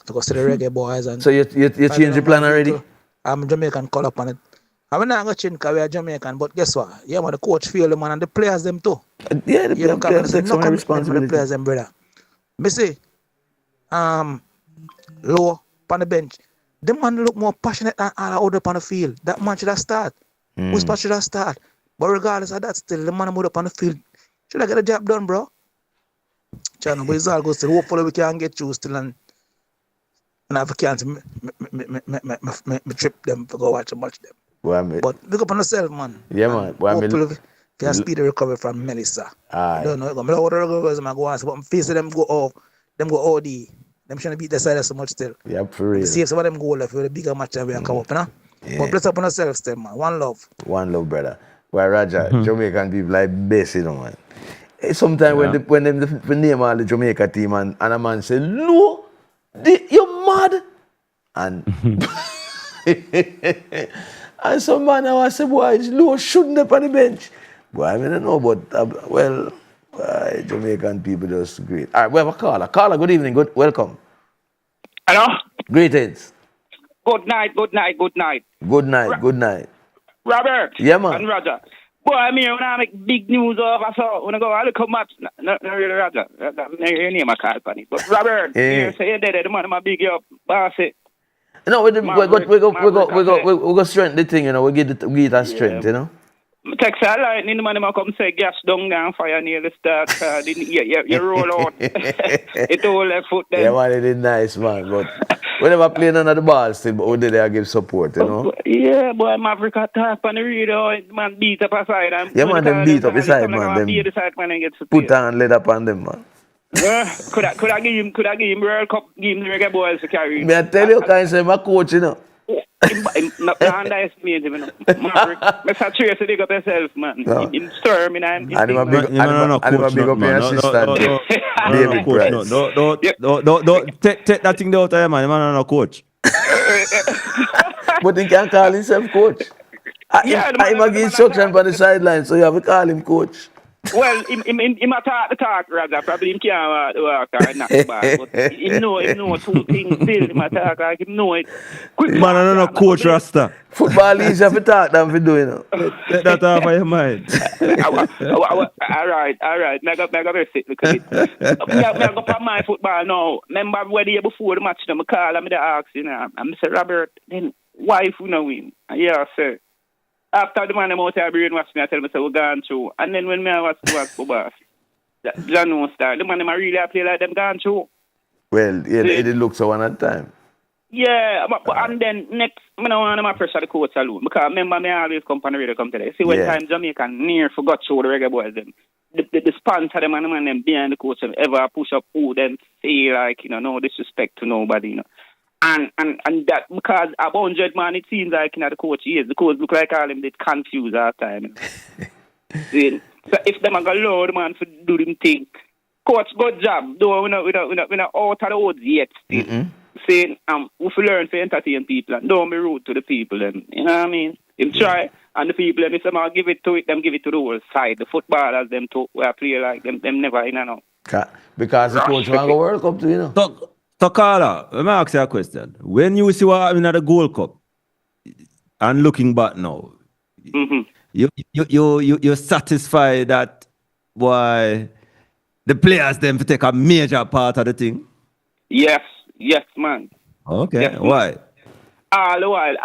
go see the Reggae Boys. And so you changed the plan already? I'm Jamaican color on it. I'm not going to change because we are Jamaican, but guess what? Yeah, man, the coach feel the man and the players them too. Yeah, the players take some no commitment for the responsibility. players them, brother. Me say, low on the bench. The man look more passionate than all other on the field. That man should have start. Who's should have start? But regardless of that, still the man moved up on the field. Should I get the job done, bro? Channel, but it's all good. Still, hopefully we can get you still and have a chance to me trip them to go watch them. But look up on yourself, man. Yeah, man. Hopefully we can speed the recovery from Melissa. I don't know. I'm go ask, but I'm facing them go off. Them go OD. Them trying to beat the side so much still. Yeah, for real. See if some of them go left with a bigger match that we can come up, you know? Yeah. But bless up on yourself still, man. One love. One love, brother. Well, Roger, Jamaican people like best, you know, man. Sometimes when they name all the Jamaica team and a man say, no, you're mad. And and some man I say, boy, it's low shooting up on the bench. Boy, I mean, I don't know, but, Jamaican people just great. All right, we have a caller. Caller, good evening. Welcome. Hello? Greetings. Good night. Good night. Robert. Yeah, man. And Roger. Boy, I mean, when I make big news of, when I go, I look how much, not really Roger. Your name I call for it. But Robert, you say you're dead, the man, I'm big up, boss it. No, we go strengthen the thing, you know. We get that strength, you know. Text a lightning, the man come say gas down and fire near the start. You roll out. It all left foot then. Yeah, man, it is nice, man. But we never play none of the balls still, but we did there give support, you know. Yeah, boy, Maverick attack on the radio, man beat up aside. Yeah, man, them beat up aside, man. Them put on lead up on them, man. Could I give him World Cup, give him the reggae boys to carry? Me I tell you, can say my coach, you know. Not underestimate him, you know. Maverick, let's have Tracy dig up yourself, man. Him stir me, and I'm a big up your assistant. David Price. Don't take that thing out of your man. Man, no coach. But he can call himself coach. I'm a give instruction for the sideline, so you have to call him coach. Well, him attack the talk, rather. Probably him can't walk or knock the ball. But him know two things still. Him attack like him know it. Man, I don't know coach Rasta. Football is have to talk than for doing it. Take that off of your mind. All right. I got to sit because I go for my football now. Remember when the year before the match, I call him the ask, you know. I'm Mr. Robert, then wife will not win. Yeah, sir. After the man I'm out there brainwash me, I tell myself we're gone through. And then when I was to work for boss, John no start. The man them really play like them gone through. Well, yeah, it did look so one at a time. Yeah, and then next, I don't want to pressure the coach alone. Because remember, me always come on the radio come today. See, when time Jamaica near forgot show the reggae boys them. The sponsor them and the man them behind the coach them ever push up who them say like, you know, no disrespect to nobody, you know. And that because a 100 man, it seems like, you know, the coach is. The coach look like all them did confused all the time. You know? So if them are going to allow the man to do them thing, coach, good job. Though we're not out of the woods yet still. Saying, we should learn to entertain people and don't be rude to the people. Them. You know what I mean? Him try, and the people, if them give it to it, them give it to the whole side. The footballers, them too, where play like them never, you know. Because the coach want to go World Cup too, you know. So Carla, let me ask you a question. When you see what happened at the Gold Cup, and looking back now, you're satisfied that why the players them to take a major part of the thing? Yes, man. Okay, yes, why? Man. All the while.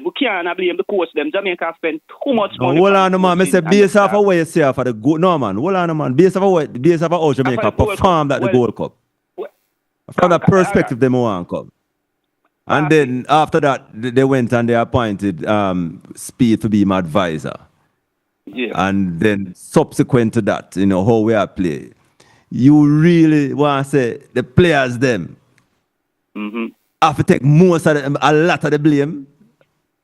We can't blame the coach. Them Jamaica spend too much money. Hold on, man. I say based off of what you say for the Gold. No, man. Hold on, man. Based off how Jamaica performed at the Gold Cup. From that perspective, they want to come. And then after that, they went and they appointed Speed to be my advisor. Yeah. And then subsequent to that, you know, how we are playing. You really want to say the players them have to take a lot of the blame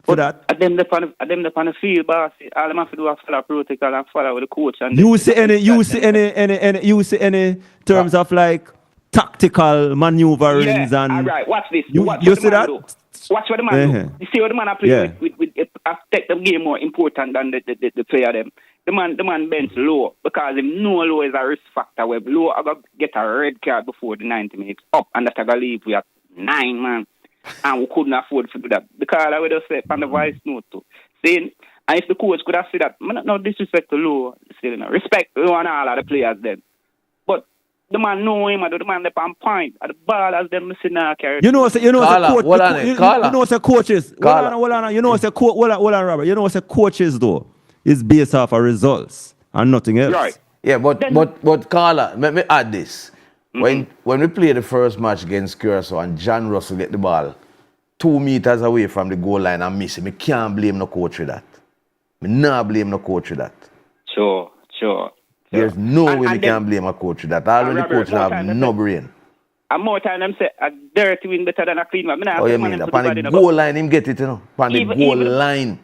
for that? At them the on the field, boss. All them have to do is follow protocol and follow with the coach. And you see any terms of like tactical maneuverings and all right. Watch this. You see that? Watch what the man do. You see what the man are playing with take the game more important than the player them. The man bends low because him know low is a risk factor. Where low I got get a red card before the 90 minutes up and that I got leave we at 9 man. and we couldn't afford to do that. Because I would have said on the voice note too, saying, and if the coach could have said that, no disrespect to Lou, respect Lou and all of the players then. But the man know him, the man up on point, the ball as them missing now carry. You know, you know, Carla, coaches. You know, Robert. You know, coaches though is based off of results and nothing else. Right. Yeah, but Carla, let me add this. When we play the first match against Curacao and John Russell get the ball 2 meters away from the goal line and miss it, me can't blame no coach for that. Me not blame no coach for that. Sure. There's no way we can blame a coach for that. All when the coach have no brain. And more time them say a dirty win better than a clean one. Oh, you mean? Upon the goal line, him get it, you know. Upon the goal line.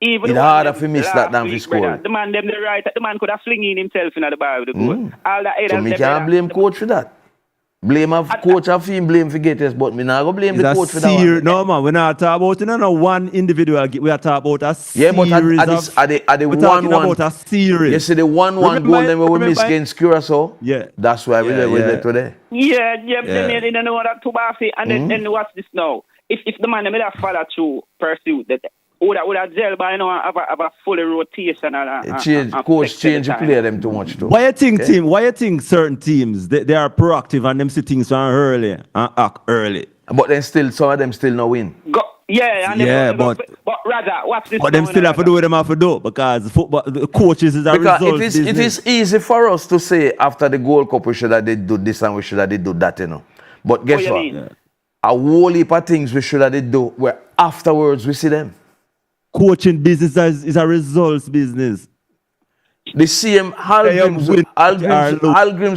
Even it's harder for miss that than for score. The man them the right. The man could have flinging himself in the bar with the goal. All the so me can't blame coach for that. Blame a coach of him, blame for get us, but me not go blame the coach for that one. No man, we're not talking about one individual. We are talking about a series. Yeah, but at the 1-1. About a series. You see the 1-1 goal then we miss against Curacao. Yeah, that's why we left today. Yeah. They don't know that too bad. And then watch this now. If the man made a follow through pursuit that. Would have gel by have a fully rotation and coach change the play them too much too. Why you think certain teams they are proactive and them see things from early and act early? But then still some of them still no win. But rather what's this? But them still have to do what them have to do because football the coaches is a result. It is easy for us to say after the Gold Cup we should have did do this and we should have did do that, you know. But guess what? A whole heap of things we should have did do where afterwards we see them. Coaching business is a results business. The same Halgrims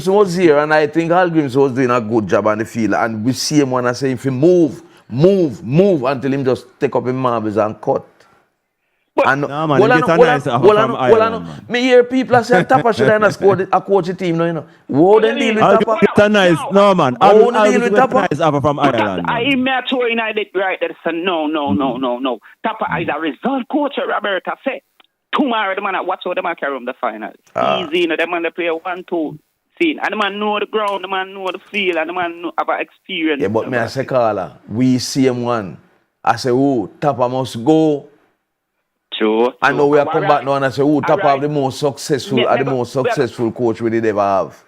was here, and I think Halgrims was doing a good job on the field. And we see him when I say if he move until him just take up his marbles and cut. And me hear people say Tapa should have scored a coach team, no, you know. How they deal with Tapa? No man, how they deal with Tapa? Nice from Ireland. I met to United right there. So no. Tapa is a result coach. Roberta said tomorrow the man at watch how the man carry on the final. Easy, you know, the man they play 1-2 scene, and the man know the ground, the man know the field, and the man know have experience. Yeah, but me I say Carla, we see him one. I say, oh, Tapa must go. True. I know we are come back now and I say, who Tapa have the most successful coach we did ever have.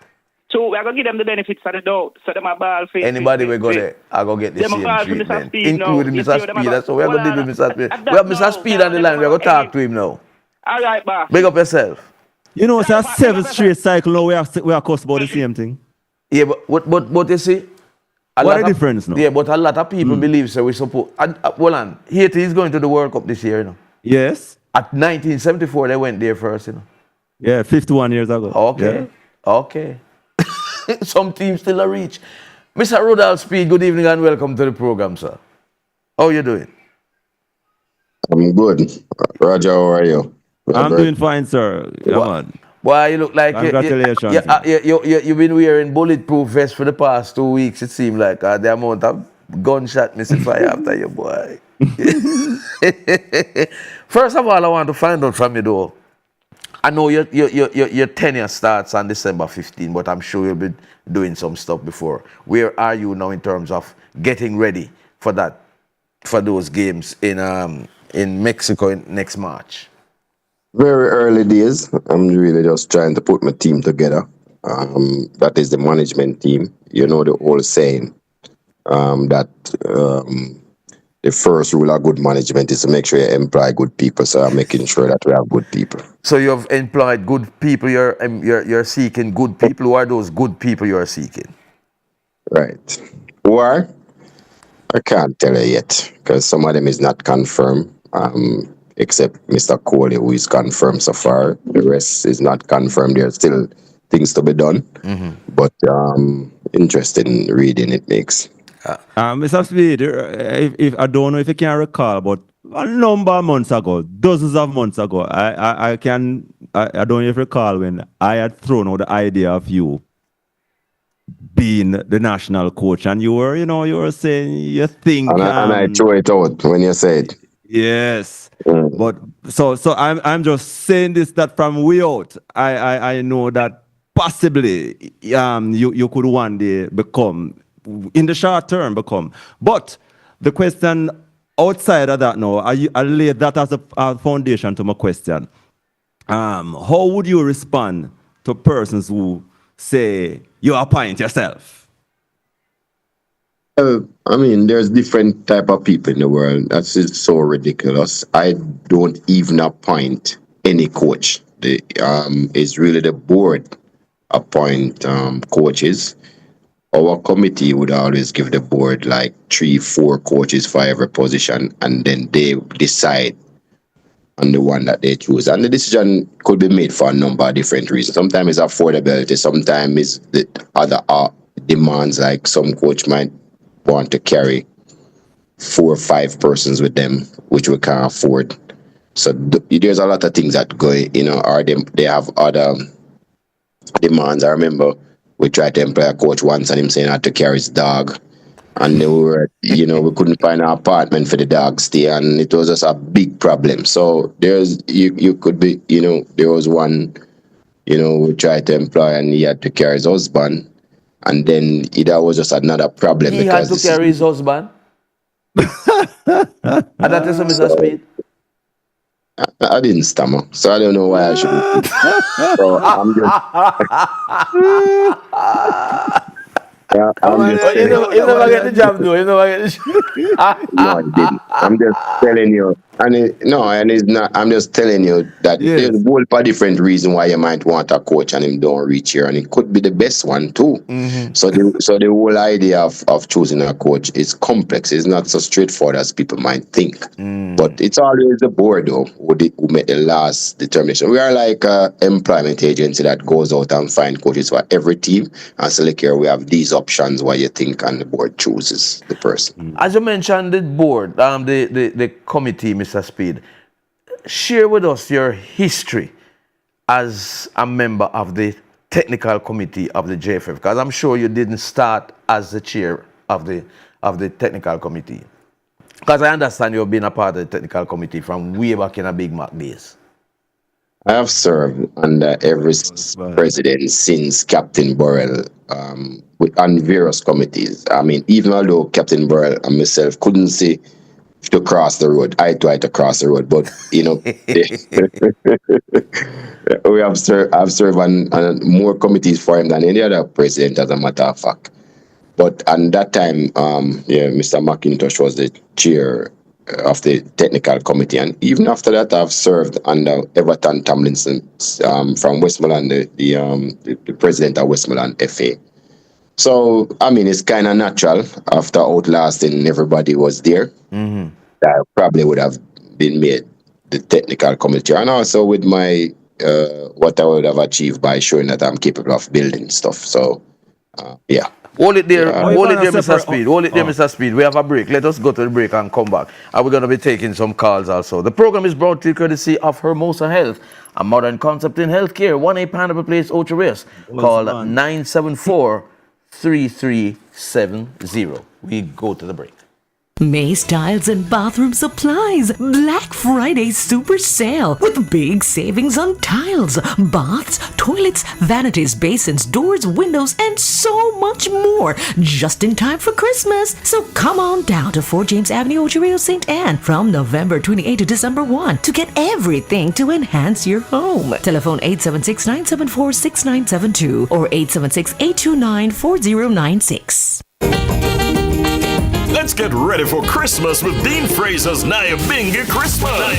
So we are going to give them the benefits of the doubt. So them a ball face. Anybody we go there, I go get the same treatment. Including Mr. Speed. That's so we are going to deal with Mr. Speed. We have Mr. Speed on the line. We are going to talk to him now. All right, boss. Big up yourself. You know, it's a 7th straight cycle now. We are cussed about the same thing. Yeah, but you see, what a difference now. Yeah, but a lot of people believe so. We suppose. Hold on. Haiti is going to the World Cup this year, you know. Yes. At 1974, they went there first, you know. Yeah, 51 years ago. Okay. Some teams still a reach. Mr. Rodal Speed, good evening and welcome to the program, sir. How you doing? I'm good. Roger, how are you? I'm doing fine, sir. Come on. Boy, you look like congratulations. You've been wearing bulletproof vest for the past 2 weeks, it seems like. The amount of gunshot missing fire after you, boy. First of all, I want to find out from you though. I know your tenure starts on December 15, but I'm sure you'll be doing some stuff before. Where are you now in terms of getting ready for those games in Mexico next March? Very early days. I'm really just trying to put my team together. That is the management team. You know the old saying that the first rule of good management is to make sure you employ good people. So I'm making sure that we have good people. So you've employed good people. You're seeking good people. Who are those good people you're seeking? Right. Who are? I can't tell you yet because some of them is not confirmed. Except Mr. Coley, who is confirmed so far. The rest is not confirmed. There are still things to be done. But interested in reading it makes. Mr. Speed, if I don't know if you can recall, but a number of months ago, dozens of months ago, I don't know if you recall when I had thrown out the idea of you being the national coach, and you were saying you think, and I threw it out when you said. Yes, but so I'm just saying this that from way out, I know that possibly you could one day become. In the short term, but the question outside of that now, I lay that as a foundation to my question. How would you respond to persons who say you appoint yourself? I mean, there's different type of people in the world. That's just so ridiculous. I don't even appoint any coach. It's really the board appoint coaches. Our committee would always give the board like 3-4 coaches for every position, and then they decide on the one that they choose. And the decision could be made for a number of different reasons. Sometimes it's affordability, sometimes it's the other demands, like some coach might want to carry 4 or 5 persons with them, which we can't afford. So there's a lot of things that go, or they have other demands. I remember we tried to employ a coach once and him saying I had to carry his dog. And they were, we couldn't find an apartment for the dog stay, and it was just a big problem. So you could be, there was one, we tried to employ and he had to carry his husband. And then that was just another problem. He had to carry his husband? And that is Mr. Speed? I didn't stammer, so I don't know why I should. So I'm just. Yeah, you never get the job, though. You never get the job. No, I didn't. I'm just telling you. And it's not. I'm just telling you that there's a whole different reason why you might want a coach and him don't reach here, and it could be the best one too. Mm-hmm. So the whole idea of choosing a coach is complex. It's not so straightforward as people might think. But it's always the board though who make the last determination. We are like an employment agency that goes out and find coaches for every team and say, look here, we have these options. What you think, and the board chooses the person. As you mentioned, the board, the committee, Mr. Speed, share with us your history as a member of the technical committee of the JFF, because I'm sure you didn't start as the chair of the technical committee. Because I understand you've been a part of the technical committee from way back in a Big Mac days. I have served under every president since Captain Burrell on various committees. I mean, even although Captain Burrell and myself couldn't see to cross the road, I tried to cross the road, but I've served on more committees for him than any other president, as a matter of fact. But at that time, Mr. McIntosh was the chair of the technical committee, and even after that, I've served under Everton Tomlinson from Westmoreland, the president of Westmoreland FA. So I mean, it's kind of natural after outlasting everybody was there. Mm-hmm. That probably would have been made the technical committee, and also with my what I would have achieved by showing that I'm capable of building stuff. So yeah. Hold it there, Mr. Speed. Hold it there, Mr. Speed. We have a break. Let us go to the break and come back. And we're going to be taking some calls also. The program is brought to you courtesy of Hermosa Health, a modern concept in healthcare. 1-8 Pineapple Place, Ocho Rios. Call 974-3370. We go to the break. Mace Tiles and Bathroom Supplies Black Friday Super Sale with big savings on tiles, baths, toilets, vanities, basins, doors, windows, and so much more just in time for Christmas. So come on down to 4 James Avenue, Ocho Rios, St. Anne from November 28 to December 1 to get everything to enhance your home. Telephone 876-974-6972 or 876-829-4096. Let's get ready for Christmas with Dean Fraser's Nyabingi Christmas.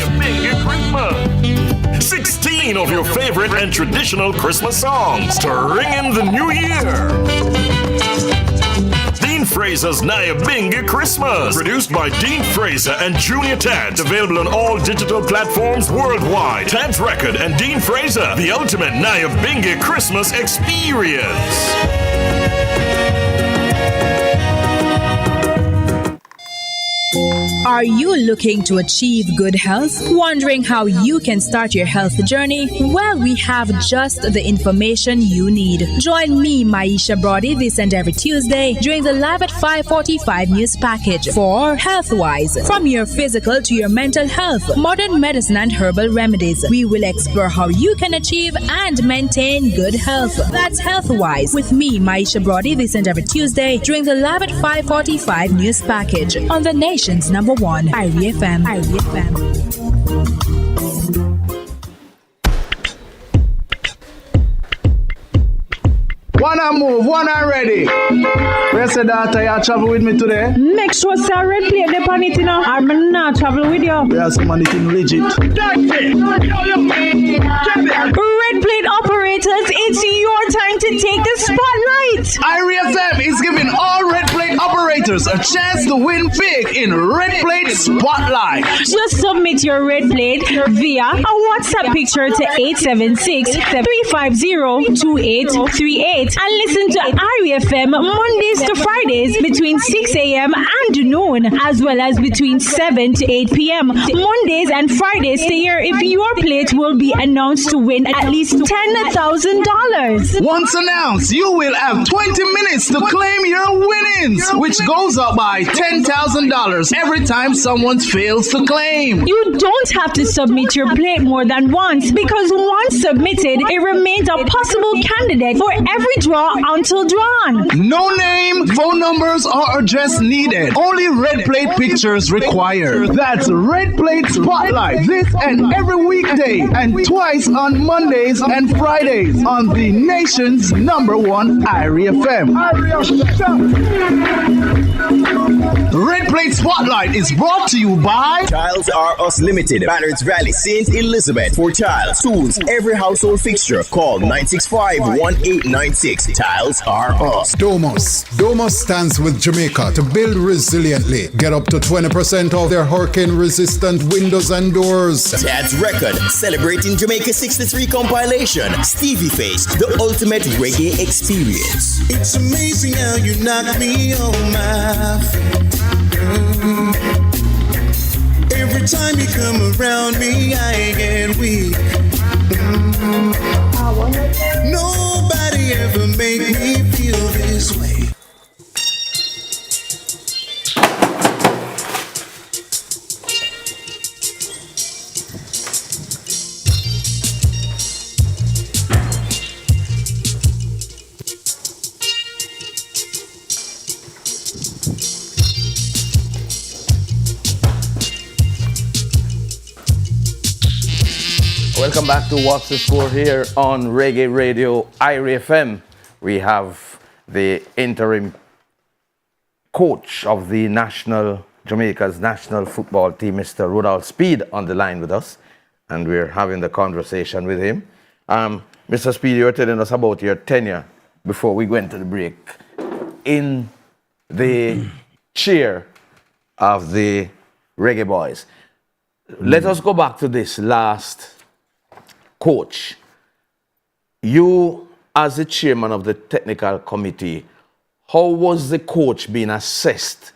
16 of your favorite and traditional Christmas songs to ring in the new year. Dean Fraser's Nyabingi Christmas. Produced by Dean Fraser and Junior Tads. Available on all digital platforms worldwide. Tads Record and Dean Fraser. The ultimate Nyabingi Christmas experience. Are you looking to achieve good health? Wondering how you can start your health journey? Well, we have just the information you need. Join me, Maisha Brody, this and every Tuesday during the Live at 5:45 news package for Healthwise. From your physical to your mental health, modern medicine and herbal remedies, we will explore how you can achieve and maintain good health. That's Healthwise with me, Maisha Brody, this and every Tuesday during the Live at 5:45 news package on the nation's #1 IRIE FM. IRIE FM. Wanna move, wanna ready. Where's the daughter you travel with me today? Make sure say red plate the on it, you know. I'm not travel with you. We have somebody can legit. Red plate operators, it's your time to take the spotlight. IRIE FM is giving all red plate operators a chance to win big in Red Plate Spotlight. Just submit your red plate via a WhatsApp picture to 876-350-2838 and listen to IRIE FM Mondays to Fridays between 6 a.m. and noon, as well as between 7 to 8 p.m. Mondays and Fridays to hear if your plate will be announced to win at least $10,000. Once announced, you will have 20 minutes to claim your winnings, which goes up by $10,000 every time someone fails to claim. You don't have to submit your plate more than once, because once submitted, it remains a possible candidate for every draw until drawn. No name, phone numbers, or address needed. Only red plate pictures required. That's Red Plate Spotlight this and every weekday, and twice on Mondays and Fridays on the nation's #1 IRIE FM. Red Plate Spotlight is brought to you by Tiles R Us Limited, Banners Valley, St. Elizabeth. For tiles, tools, every household fixture, call 965-1896. Tiles R Us. Domus. Domus stands with Jamaica to build resiliently. Get up to 20% off their hurricane-resistant windows and doors. Tad's Record, celebrating Jamaica 63 compilation. Stevie Face, the ultimate reggae experience. It's amazing how you knock me on my feet. Every time you come around me, I get weak. Nobody ever made me feel this way. Welcome back to What's the Score here on Reggae Radio IRIE FM. We have the interim coach of the Jamaica's national football team, Mr. Rudolph Speed, on the line with us, and we're having the conversation with him. Mr. Speed, you were telling us about your tenure before we went to the break in the chair of the Reggae Boys. Let us go back to this last coach. You, as the chairman of the technical committee, how was the coach being assessed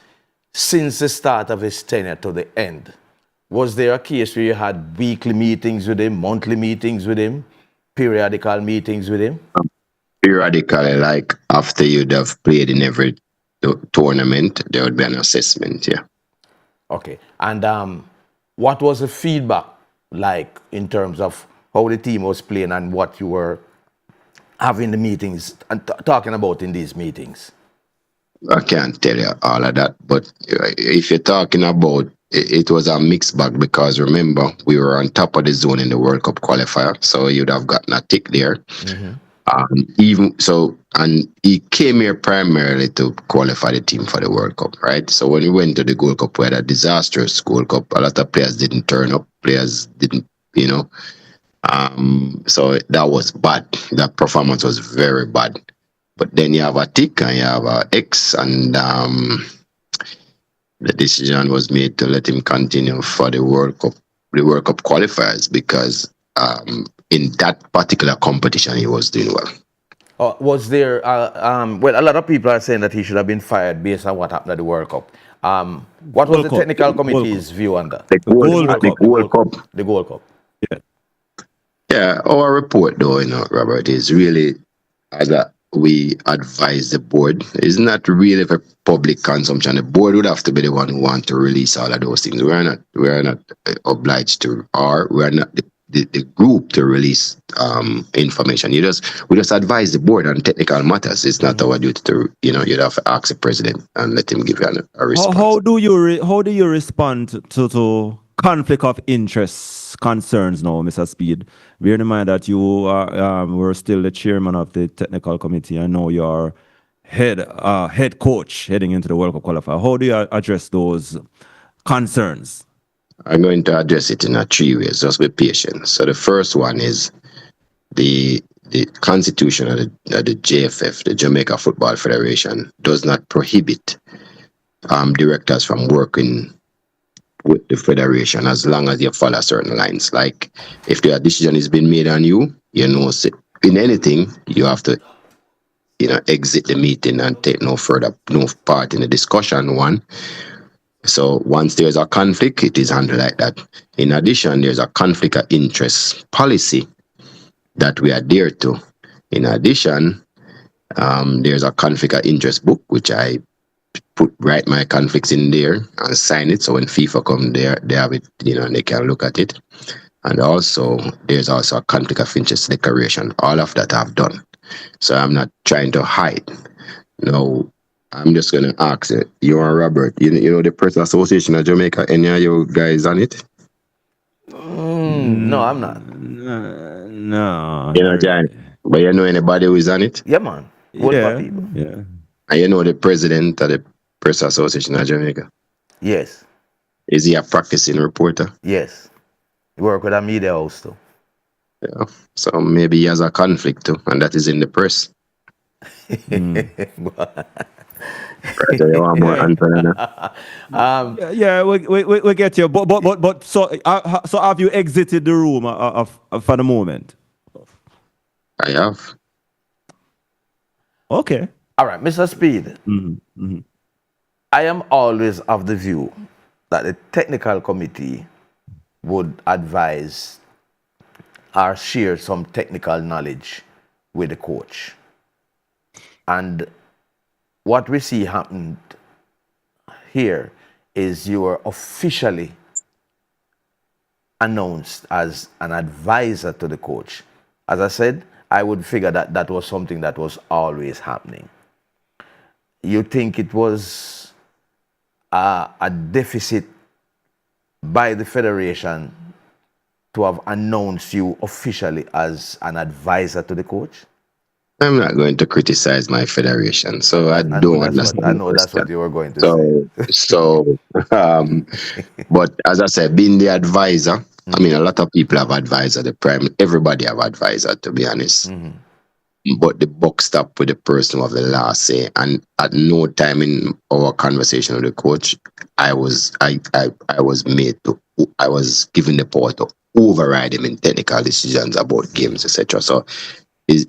since the start of his tenure to the end? Was there a case where you had weekly meetings with him, monthly meetings with him, periodical meetings with him? Periodically, like after you'd have played in every tournament, there would be an assessment, yeah. Okay. And what was the feedback like in terms of how the team was playing and what you were having the meetings and talking about in these meetings? I can't tell you all of that, but if you're talking about it was a mixed bag, because remember, we were on top of the zone in the World Cup qualifier, so you'd have gotten a tick there. Mm-hmm. And he came here primarily to qualify the team for the World Cup, right? So when we went to the Gold Cup, we had a disastrous Gold Cup. A lot of players didn't turn up, players didn't, so that was bad. That performance was very bad. But then you have a tick and you have a X, and the decision was made to let him continue for the World Cup qualifiers, because in that particular competition he was doing well. Was there, well, a lot of people are saying that he should have been fired based on what happened at the World Cup. What was World the Cup. technical World committee's view on that? The Gold Cup. The Gold Cup. Yeah. Yeah, our report though, Robert, is really as we advise the board. It's not really for public consumption. The board would have to be the one who want to release all of those things. We are not obliged to, or we are not the group to release information. We just advise the board on technical matters. It's not our duty to, you'd have to ask the president and let him give you a response. How do you respond to conflict of interest concerns now, Mr. Speed? Bear in mind that you were still the chairman of the technical committee. I know you're head coach heading into the World Cup qualifier. How do you address those concerns? I'm going to address it in 3 ways. Just be patient. So the first one is the constitution of the JFF, the Jamaica Football Federation, does not prohibit directors from working with the federation as long as you follow certain lines. Like if the decision has been made on you, in anything, you have to, exit the meeting and take no part in the discussion. One. So once there's a conflict, it is handled like that. In addition, there's a conflict of interest policy that we adhere to. In addition, there's a conflict of interest book, which I write my conflicts in there and sign it. So when FIFA come there, they have it, and they can look at it. And also, there's also a conflict of interest declaration. All of that I've done. So I'm not trying to hide. No. I'm just going to ask you and Robert, you know the Press Association of Jamaica, any of you guys on it? No, I'm not. No. You know, John, but you know anybody who is on it? Yeah, man. People. Yeah. And you know the president of the Press Association of Jamaica? Yes. Is he a practicing reporter? Yes. He work with a media house too. Yeah. So maybe he has a conflict too, and that is in the press. Yeah, we get you. But so have you exited the room for the moment? I have. Okay. All right, Mr. Speed. I am always of the view that the technical committee would advise or share some technical knowledge with the coach. And what we see happened here is you were officially announced as an advisor to the coach. As I said, I would figure that that was something that was always happening. You think it was a deficit by the federation to have announced you officially as an advisor to the coach? I'm not going to criticize my federation, so I don't understand. I know that's what you were going to say. So, but as I said, being the advisor, I mean, a lot of people have advisor, everybody have advisor, to be honest. But the buck stopped with the person who have the last say, and at no time in our conversation with the coach, I was given the power to override him in technical decisions about games, etc. So.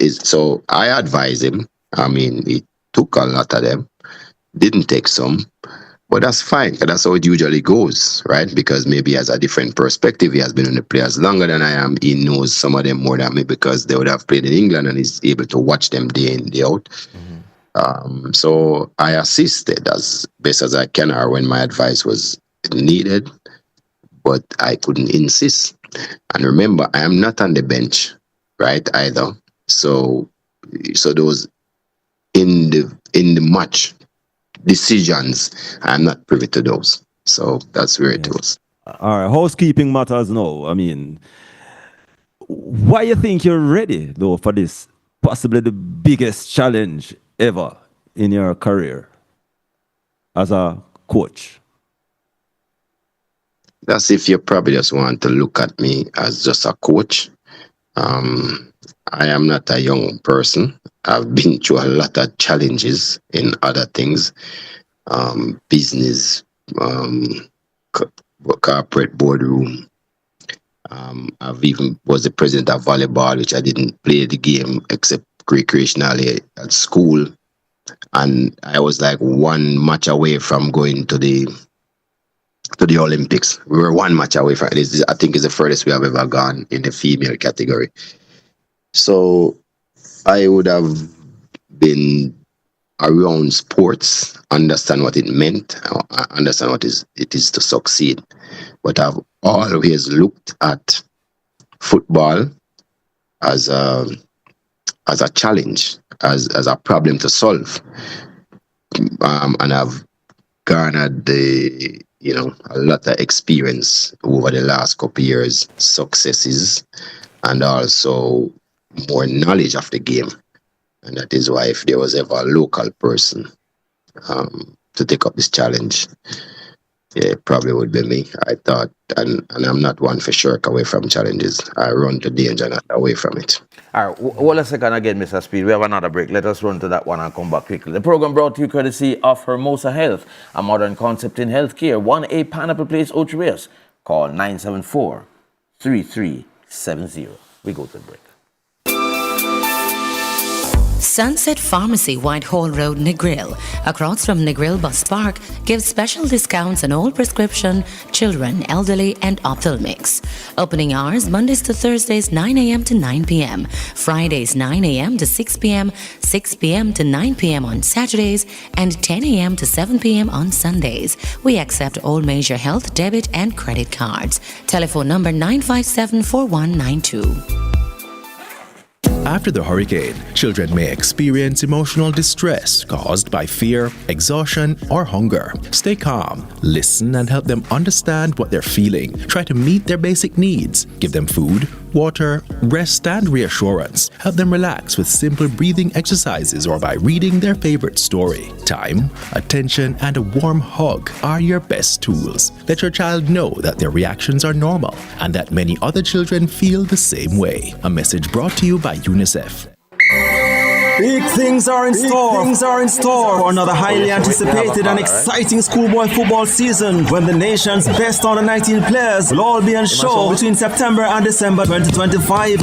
So I advise him. I mean, he took a lot of them, didn't take some, but that's fine. That's how it usually goes, right? Because maybe he has a different perspective. He has been in the players longer than I am. He knows some of them more than me because they would have played in England and he's able to watch them day in, day out. So I assisted as best as I can, or when my advice was needed, but I couldn't insist. And remember, I am not on the bench, right, either. So those in the match decisions, I'm not privy to those. So that's where it was. All right, housekeeping matters now. I mean, why you think you're ready though for this possibly the biggest challenge ever in your career as a coach? That's if you probably just want to look at me as just a coach. I am not a young person. I've been through a lot of challenges in other things, business, corporate boardroom. I've even was the president of volleyball, which I didn't play the game except recreationally at school, and I was like one match away from going to the Olympics. We were one match away from it. I think it's the furthest we have ever gone in the female category. So I would have been around sports, understand what it meant, understand what it is to succeed. But I've always looked at football as a challenge, as a problem to solve. And I've garnered a lot of experience over the last couple of years, successes, and also more knowledge of the game. And that is why if there was ever a local person to take up this challenge, it probably would be me. I thought, and I'm not one for shirk away from challenges. I run to danger, not away from it. All right, hold a second again, Mr. Speed. We have another break. Let us run to that one and come back quickly. The program brought to you courtesy of Hermosa Health, a modern concept in healthcare. 1A Pineapple Place, Ocho Rios. Call 974-3370. We go to the break. Sunset Pharmacy, Whitehall Road, Negril, across from Negril Bus Park, gives special discounts on all prescription, children, elderly, and ophthalmics. Opening hours Mondays to Thursdays 9 a.m. to 9 p.m., Fridays 9 a.m. to 6 p.m., 6 p.m. to 9 p.m. on Saturdays, and 10 a.m. to 7 p.m. on Sundays. We accept all major health, debit, and credit cards. Telephone number 957-4192. After the hurricane, children may experience emotional distress caused by fear, exhaustion, or hunger. Stay calm, listen, and help them understand what they're feeling. Try to meet their basic needs. Give them food, water, rest, and reassurance. Help them relax with simple breathing exercises or by reading their favorite story. Time, attention, and a warm hug are your best tools. Let your child know that their reactions are normal and that many other children feel the same way. A message brought to you by UNICEF. Big things are in store for another highly anticipated and exciting schoolboy football season when the nation's best under 19 players will all be on show between September and December 2025.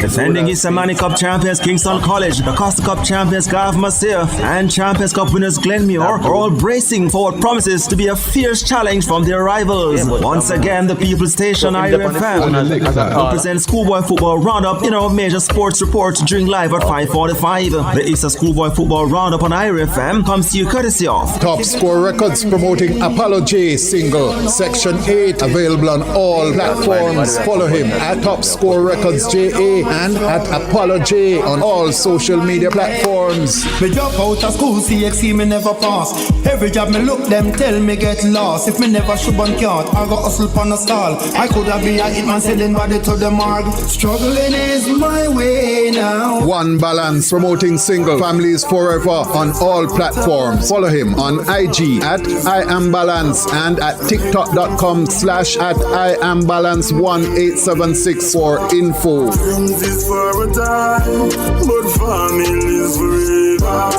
Defending Isamani Cup champions Kingston College, the Costa Cup champions Gav Masir, and Champions Cup winners Glenmuir are all bracing for what promises to be a fierce challenge from their rivals. Once again, the People's Station IRIE FM will present schoolboy football roundup in our major sports report during live at 5:45. The Easter Schoolboy Football Roundup on IRIE FM comes to you courtesy of Top Score Records promoting Apollo J single, Section 8, available on all platforms. Follow him at Top Score Records JA and at Apollo J on all social media platforms. Me drop out of school, CXC me never pass. Every job me look, them tell me get lost. If me never shoot on card, I go hustle on a stall. I could have been a hitman selling body to the morgue. Struggling is my way now. One Balance promoting single, Families Forever on all platforms. Follow him on IG at I Am Balance and at tiktok.com/@IamBalance1876 for info. Friends is for a time, but family is forever.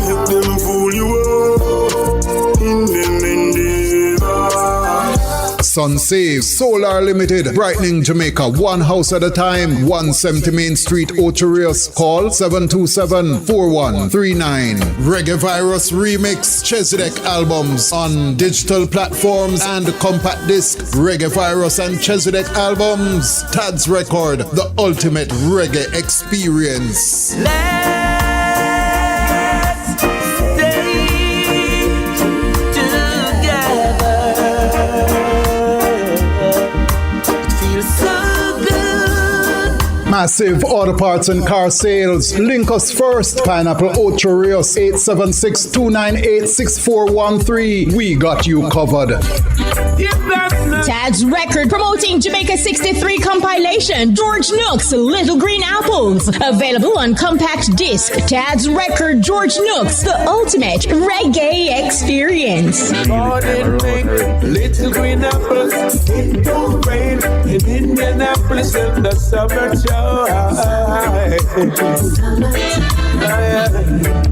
Make them fool you up in them endeavor. Sun Save, Solar Limited, brightening Jamaica, one house at a time, 170 Main Street, Ocho Rios. Call 727-4139. Reggae Virus Remix Chesedek albums on digital platforms and compact disc. Reggae Virus and Chesedek albums. Tad's Record, the ultimate reggae experience. Massive auto parts and car sales. Link us first. Pineapple Ocho Rios 876-298-6413. We got you covered. Tad's Record promoting Jamaica 63 compilation. George Nooks, Little Green Apples. Available on compact disc. Tad's Record, George Nooks, the ultimate reggae experience. Little Green Apples, it don't rain in Indianapolis in the summertime.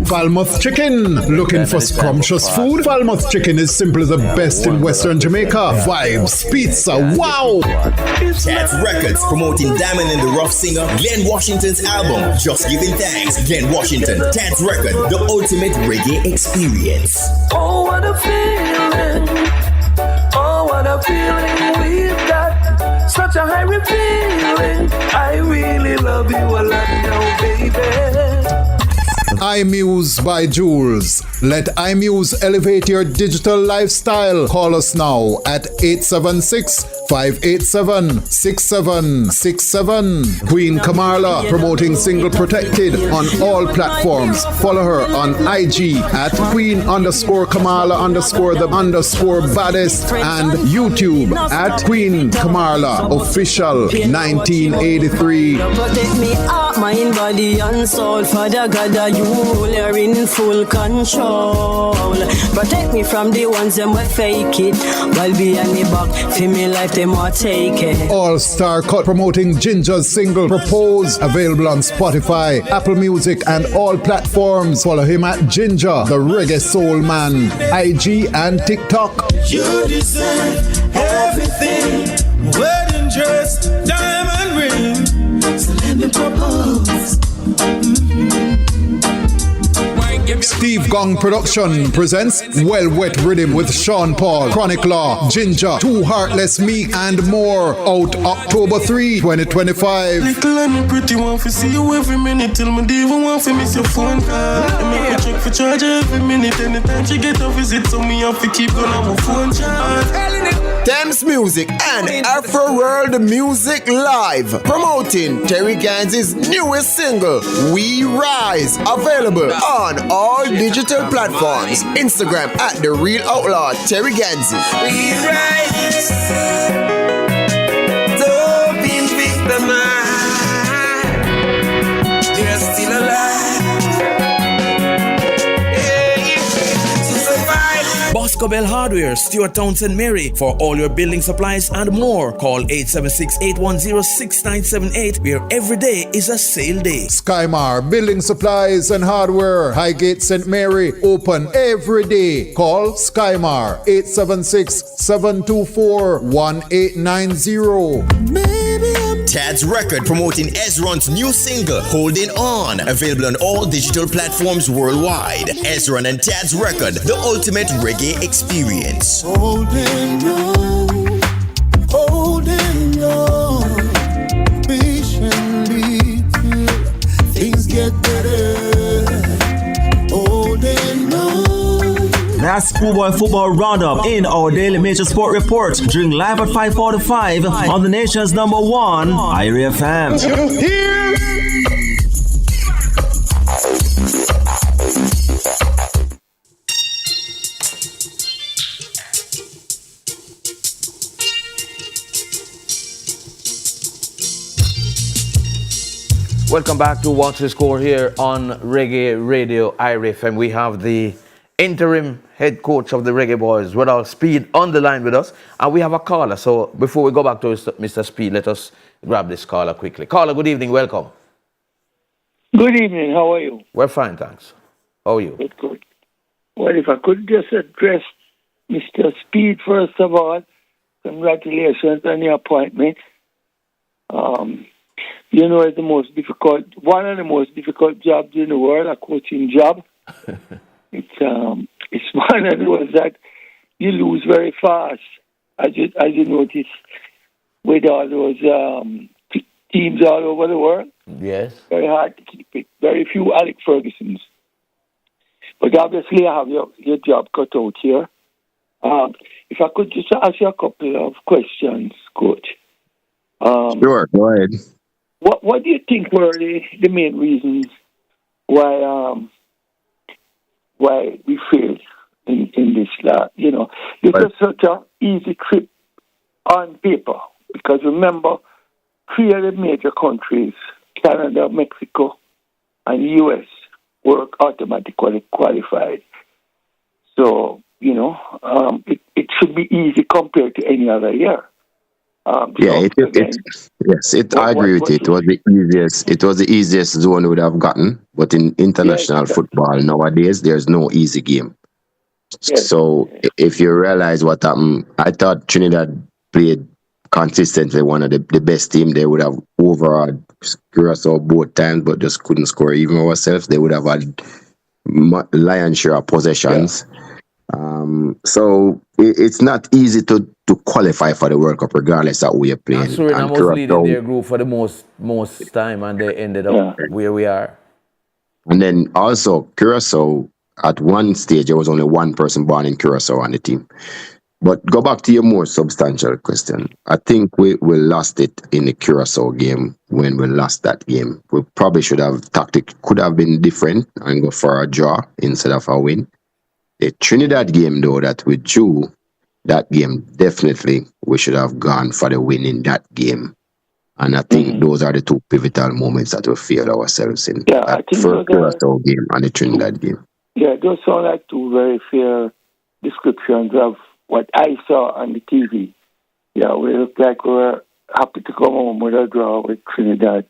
Falmouth Chicken. Looking for scrumptious food? Falmouth Chicken is simply the best in Western Jamaica. Vibes, pizza, wow! Tats Records promoting Diamond in the Rough singer Glenn Washington's album Just Giving Thanks. Glenn Washington, Tats Record, the ultimate reggae experience. Oh, what a feeling. Oh, what a feeling we've got. Such a high feeling. I really love you a lot now, baby. iMuse by Jules. Let iMuse elevate your digital lifestyle. Call us now at 876-587-6767. Queen Kamarla promoting Single Protected on all platforms. Follow her on IG at Queen_Kamarla_the_baddest and YouTube at Queen Kamarla Official 1983. Protect me up, mind, body, and soul. Father God, you are in full control. Protect me from the ones them will fake it. While behind me back, feel me life them will take it. All Star Cut promoting Ginger's single Propose. Available on Spotify, Apple Music, and all platforms. Follow him at Ginger, the Reggae Soul Man, IG and TikTok. You deserve everything. Wedding dress, diamond ring. So let me propose. Steve Gong Production presents Well Wet Rhythm with Sean Paul, Chronic Law, Ginger, Too Heartless Me, and more. Out October 3, 2025. Little and pretty one for see you every minute. Till me even want to miss your phone call. I make a check for charge every minute. Anytime she get a visit, so me have to keep going on my phone charge. Thames Music and Afro World Music Live promoting Terry Gans's newest single, We Rise, available on all digital platforms. Instagram at The Real Outlaw Terry Ganzi. We rise, don't be victimized. They're still alive. Bosco Bell Hardware, Stuart Townsend Mary. For all your building supplies and more, call 876-810-6978, where every day is a sale day. Skymar Building Supplies and Hardware, Highgate St. Mary, open every day. Call Skymar 876-724-1890. Tad's Record promoting Ezron's new single, Holding On, available on all digital platforms worldwide. Ezron and Tad's Record, the ultimate reggae experience. Holding on, patiently till things get better. Holding on. That's Schoolboy Football Roundup in our daily major sport report during live at 5:45 on the nation's number one IRIE FM. Here. Welcome back to What's the Score here on Reggae Radio IRIE FM. We have the interim head coach of the Reggae Boys, Rudolph Speed, on the line with us. And we have a caller. So before we go back to Mr. Speed, let us grab this caller quickly. Caller, good evening. Welcome. Good evening. How are you? We're fine, thanks. How are you? Good. Well, if I could just address Mr. Speed, first of all, congratulations on your appointment. You know, it's one of the most difficult jobs in the world, a coaching job. It's one of those that you lose very fast, as you notice, with all those teams all over the world. Yes. Very hard to keep it. Very few Alec Fergusons. But obviously, I have your job cut out here. If I could just ask you a couple of questions, Coach. Sure, go ahead. What do you think were the main reasons why we failed in this? It was such an easy trip on paper, because remember, 3 of the major countries, Canada, Mexico, and the U.S., were automatically qualified. So, it should be easy compared to any other year. I agree with you. It was the easiest. It was the easiest zone we would have gotten. But in international football nowadays, there's no easy game. So if you realize what happened, I thought Trinidad played consistently one of the best team. They would have overawed Curacao both times, but just couldn't score even ourselves. They would have had lion's share of possessions. So it's not easy to qualify for the World Cup regardless of who you're playing. And Suriname was leading their group for the most time, and they ended up where we are. And then also Curacao, at one stage, there was only one person born in Curacao on the team. But go back to your more substantial question. I think we lost it in the Curacao game when we lost that game. We probably should have could have been different and go for a draw instead of a win. The Trinidad game, though, that we drew, that game, definitely we should have gone for the win in that game. And I think those are the two pivotal moments that we failed ourselves in. That first Curacao game and the Trinidad game. Yeah, those sound like two very fair descriptions of what I saw on the TV. Yeah, we looked like we were happy to come home with a draw with Trinidad,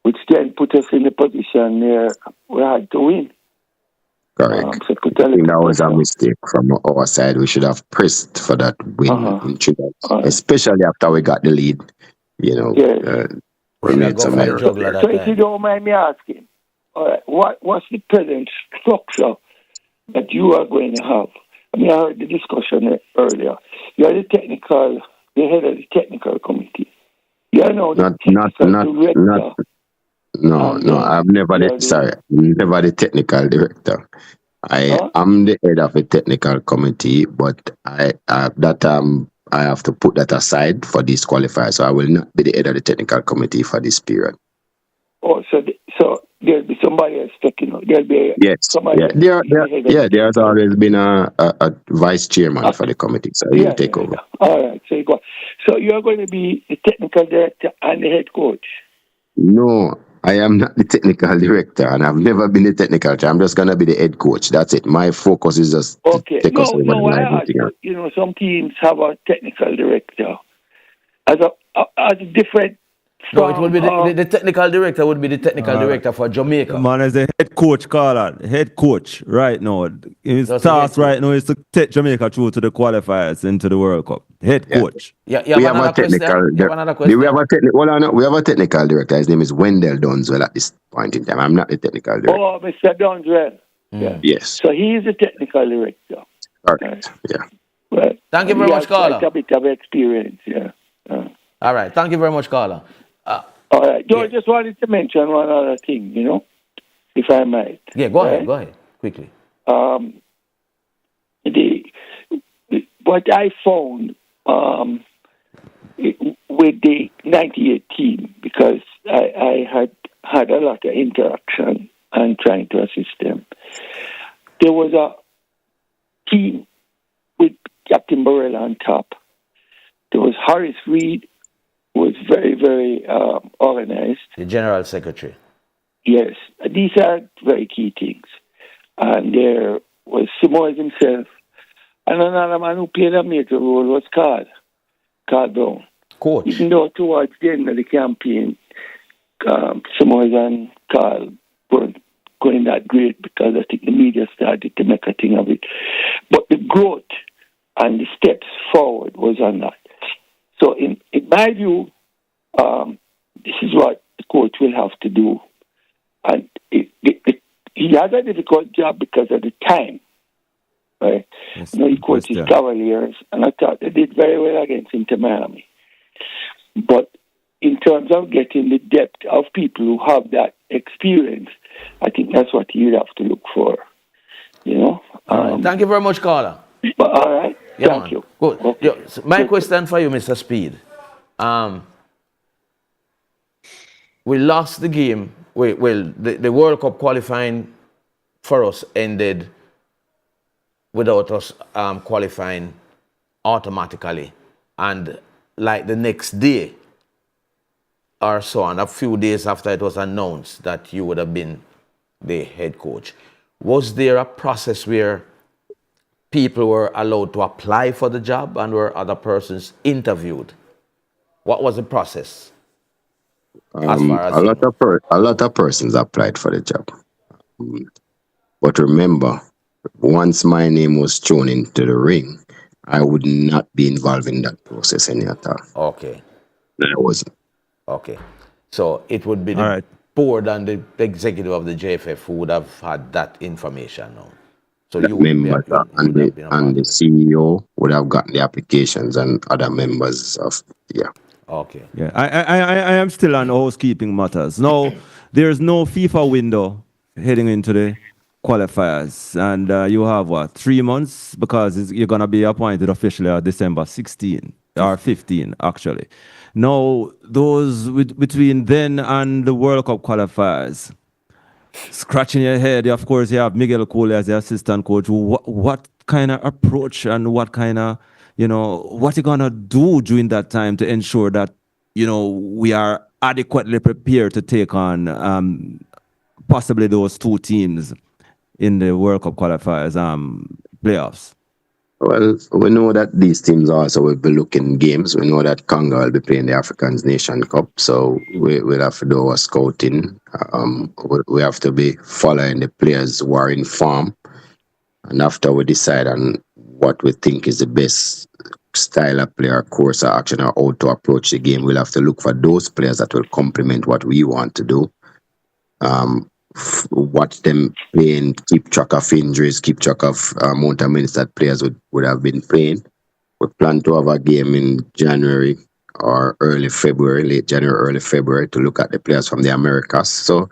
which then put us in the position where we had to win. Correct. I think that was a mistake from our side. We should have pressed for that win in Trinidad, especially after we got the lead. You know, we made some errors. So if you don't mind me asking, what's the present structure that you are going to have? I mean, I heard the discussion earlier. You are the head of the technical committee. You are now the director. No, I've never never the technical director. I am the head of a technical committee, but I have to put that aside for this qualifier. So I will not be the head of the technical committee for this period. Oh, so there'll be somebody else taking over. There'll be somebody else. There's always been a vice chairman for the committee, so he'll take over. All right, so you go. So you're going to be the technical director and the head coach? No, I am not the technical director, and I've never been the technical director. I'm just going to be the head coach. That's it. My focus is just to take us over the you know, some teams have a technical director as a different. No, it will be the technical director would be the technical director for Jamaica. Man, as the head coach, head coach right now. His task right now is to take Jamaica through to the qualifiers into the World Cup. Head coach. We have a technical director. His name is Wendell Dunswell at this point in time. I'm not the technical director. Oh, Mr. Dunswell. Yeah. Yes. So he is the technical director. Correct. Yeah. Well, thank you very much, Carla. A bit of experience, All right. Thank you very much, Carla. All right. I just wanted to mention one other thing, if I might. Yeah, go ahead, quickly. What I found with the 98 team, because I had a lot of interaction and trying to assist them, there was a team with Captain Burrell on top. There was Horace Reed, was very, very organized. The General Secretary. Yes. These are very key things. And there was Simoes himself. And another man who played a major role was Carl Brown. Coach. Even though towards the end of the campaign, Simoes and Carl weren't going that great because I think the media started to make a thing of it. But the growth and the steps forward was on that. So in my view, this is what the coach will have to do. And he has a difficult job because of the time. Right? Yes, he coaches Cavaliers, and I thought they did very well against Inter Miami. But in terms of getting the depth of people who have that experience, I think that's what you'd have to look for. All right. Thank you very much, Carla. All right. Yeah, Thank you. Good. Okay. So my question for you, Mr. Speed. We lost the game. The World Cup qualifying for us ended without us qualifying automatically. And like the next day or so on, a few days after it was announced that you would have been the head coach, was there a process where people were allowed to apply for the job and were other persons interviewed? What was the process? As far as A you lot know. a lot of persons applied for the job. But remember, once my name was thrown into the ring, I would not be involved in that process any at all. Okay. I wasn't. Okay. So it would be the board and the executive of the JFF who would have had that information now. So The you wouldn't be, members you and wouldn't have been a part the of it. CEO would have gotten the applications and other members of Okay. Yeah, I am still on housekeeping matters. Now, there's no FIFA window heading into the qualifiers, and you have what, 3 months, because you're gonna be appointed officially on December 16 or 15 actually. Now, those between then and the World Cup qualifiers, scratching your head, of course, you have Miguel Cole as the assistant coach. What kind of approach and what kind of, what you gonna do during that time to ensure that, we are adequately prepared to take on possibly those two teams in the World Cup qualifiers playoffs? Well, we know that these teams also will be looking games. We know that Congo will be playing the Africans Nation Cup, so we'll have to do our scouting. We have to be following the players who are in form, and after we decide on what we think is the best style of player, course of action, or how to approach the game, we'll have to look for those players that will complement what we want to do. Watch them playing, keep track of injuries, keep track of amount of minutes that players would have been playing. We plan to have a game in January or early February, late January, early February, to look at the players from the Americas. So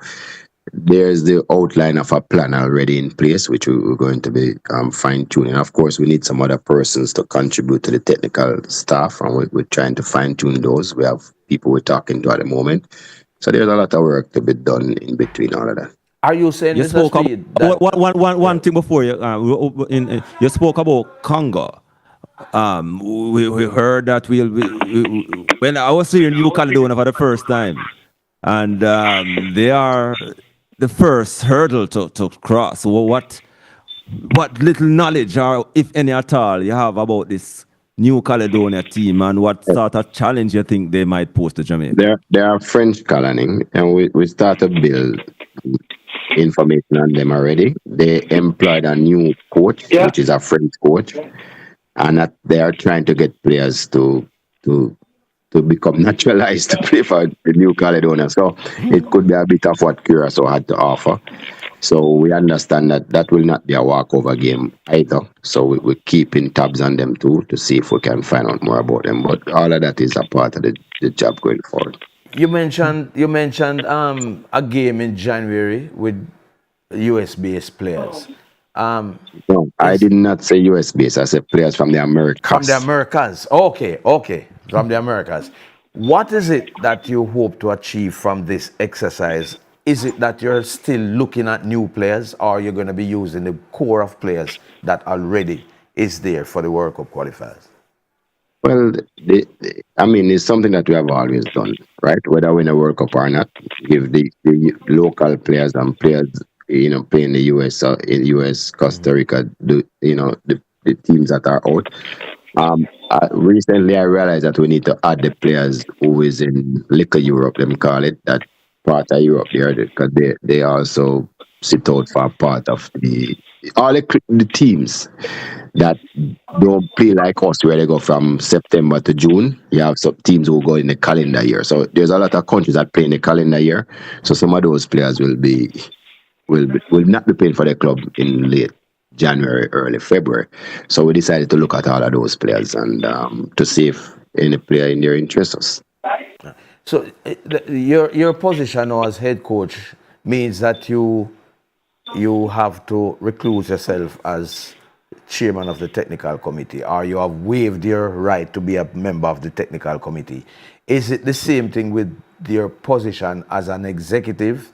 there's the outline of a plan already in place, which we're going to be fine-tuning. Of course, we need some other persons to contribute to the technical staff, and we're trying to fine-tune those. We have people we're talking to at the moment. So there's a lot of work to be done in between all of that. Are you saying, You Mr. spoke Speed, about one thing before you. You spoke about Congo. We heard that when I was here in New Caledonia for the first time, and they are the first hurdle to cross. Well, what little knowledge, or if any at all, you have about this New Caledonia team, and what sort of challenge you think they might pose to Jamaica? They are French colony, and we started to build information on them already. They employed a new coach, which is a French coach, and that they are trying to get players to become naturalized to play for the New Caledonia. So it could be a bit of what Curacao had to offer. So we understand that will not be a walkover game either. So we're keeping tabs on them too, to see if we can find out more about them. But all of that is a part of the job going forward. You mentioned a game in January with US-based players. No, I did not say US based. I said players from the Americas. From the Americas. Okay. From the Americas. What is it that you hope to achieve from this exercise? Is it that you're still looking at new players, or you're going to be using the core of players that already is there for the World Cup qualifiers? Well, it's something that we have always done, right? Whether we win a World Cup or not, give the local players and players, playing the US, in US, Costa Rica, the teams that are out. Recently, I realized that we need to add the players who is in Liquor Europe, them call it, that part of Europe there, because they also sit out for a part of all the teams that don't play like us, where they go from September to June. You have some teams who go in the calendar year. So there's a lot of countries that play in the calendar year. So some of those players will not be playing for the club in late January, early February. So we decided to look at all of those players and to see if any player in there interests us. So your position now as head coach means that you have to recluse yourself as chairman of the technical committee, or you have waived your right to be a member of the technical committee. Is it the same thing with your position as an executive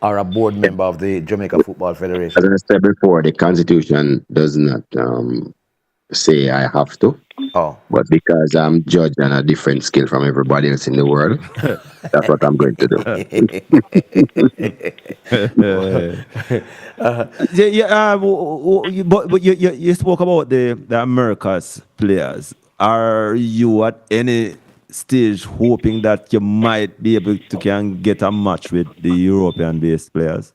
or a board member of the Jamaica Football Federation? As I said before, the Constitution does not say I have to. Oh. But because I'm judged on a different scale from everybody else in the world, that's what I'm going to do. But you spoke about the Americas players. Are you at any stage hoping that you might be able to can get a match with the European-based players?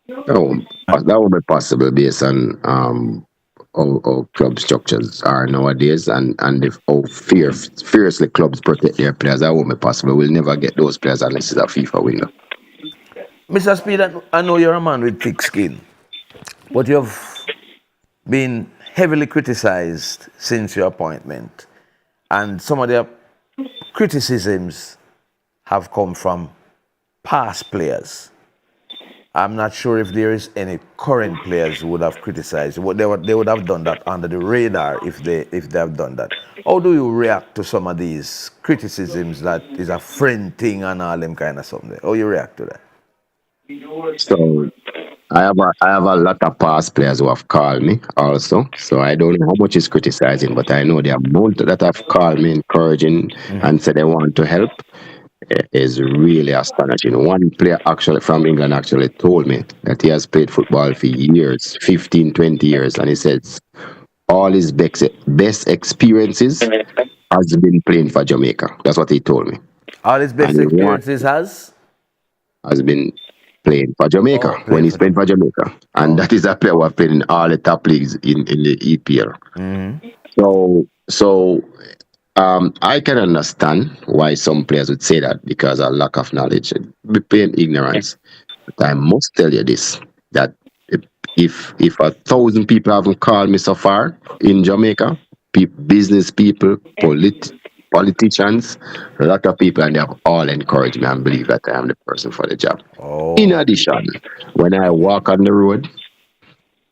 No, that won't be possible based on how club structures are nowadays and if how fiercely clubs protect their players. That won't be possible. We'll never get those players unless it's a FIFA window. Mr. Speed, I know you're a man with thick skin, but you've been heavily criticized since your appointment. And some of the criticisms have come from past players. I'm not sure if there is any current players who would have criticized. They would have done that under the radar if they have done that. How do you react to some of these criticisms that is a friend thing and all them kind of something? How you react to that? So I have a lot of past players who have called me also. So I don't know how much is criticizing, but I know the amount that have called me encouraging and said they want to help is really astonishing. One player actually from England actually told me that he has played football for years, 15, 20 years, and he says all his best experiences has been playing for Jamaica. That's what he told me. All his best experiences has been playing for Jamaica when he's playing for Jamaica. And that is a player who have played in all the top leagues in the EPL. So I can understand why some players would say that because of lack of knowledge, plain ignorance. But I must tell you this, that if 1,000 people haven't called me so far in Jamaica, business people, politicians, a lot of people, and they have all encouraged me and believe that I am the person for the job. In addition, when I walk on the road,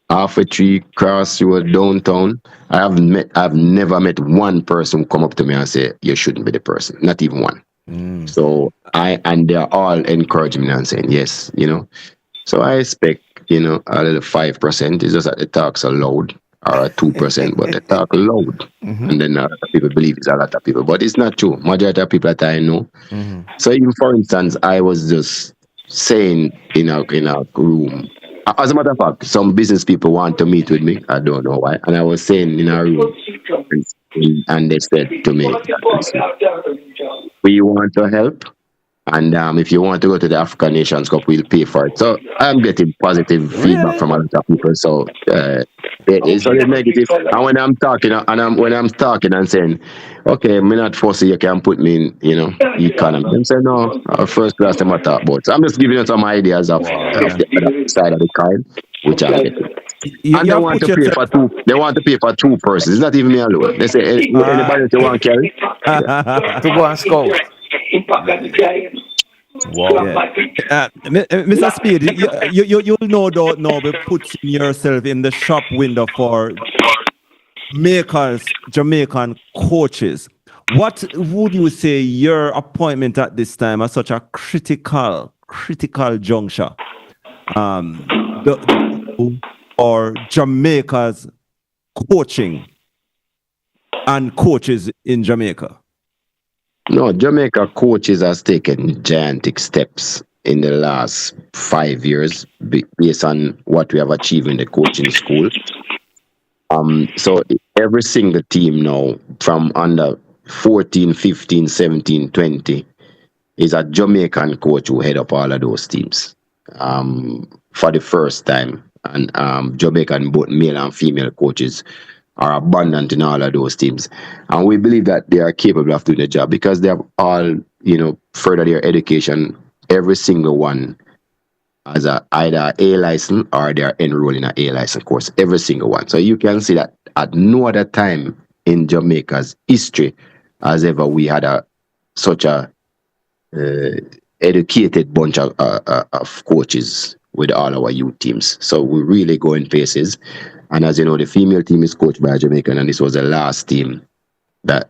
half a tree, cross road, downtown, I've never met one person who come up to me and say, you shouldn't be the person. Not even one. So and they're all encouraging me and saying, yes, So I expect, a little 5%. It's just that they talk so loud, or 2%, but they talk loud. And then a lot of people believe it's a lot of people. But it's not true. Majority of people that I know. So even for instance, I was just saying in a room, as a matter of fact, some business people want to meet with me. I don't know why. And I was saying in a room, and they said to me, we want to help. And if you want to go to the African Nations Cup, we'll pay for it. So I'm getting positive feedback from a lot of people. So it's only negative. And when I'm talking, and saying, okay, I'm not forcing you can put me in, economy. Them say no, first class them I talk about. So I'm just giving you some ideas of the other side of the coin, which I'm getting. And they want to pay for two. They want to pay for two persons. It's not even me alone. They say anybody that want to carry to go and scout. Wow. Mr. Speed, you no doubt now be putting yourself in the shop window for Jamaican coaches. What would you say your appointment at this time at such a critical juncture or Jamaica's coaching and coaches in Jamaica? No, Jamaica coaches has taken gigantic steps in the last 5 years based on what we have achieved in the coaching school. So every single team now from under 14, 15, 17, 20 is a Jamaican coach who head up all of those teams for the first time. And Jamaican both male and female coaches are abundant in all of those teams. And we believe that they are capable of doing the job because they have all, further their education. Every single one has either A license or they are enrolled in an A license course. Every single one. So you can see that at no other time in Jamaica's history as ever we had such a educated bunch of coaches with all our youth teams. So we really go in places. And as you know, the female team is coached by a Jamaican, and this was the last team that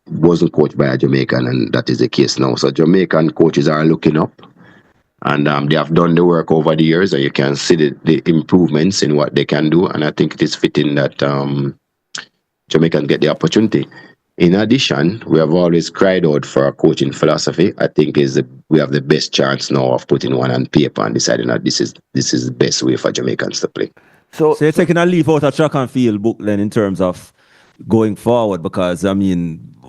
wasn't coached by a Jamaican, and that is the case now. So Jamaican coaches are looking up, and they have done the work over the years, and you can see the improvements in what they can do. And I think it is fitting that Jamaicans get the opportunity. In addition, we have always cried out for a coaching philosophy. I think we have the best chance now of putting one on paper and deciding that this is the best way for Jamaicans to play. So you're taking a leaf out of track and field book then in terms of going forward, because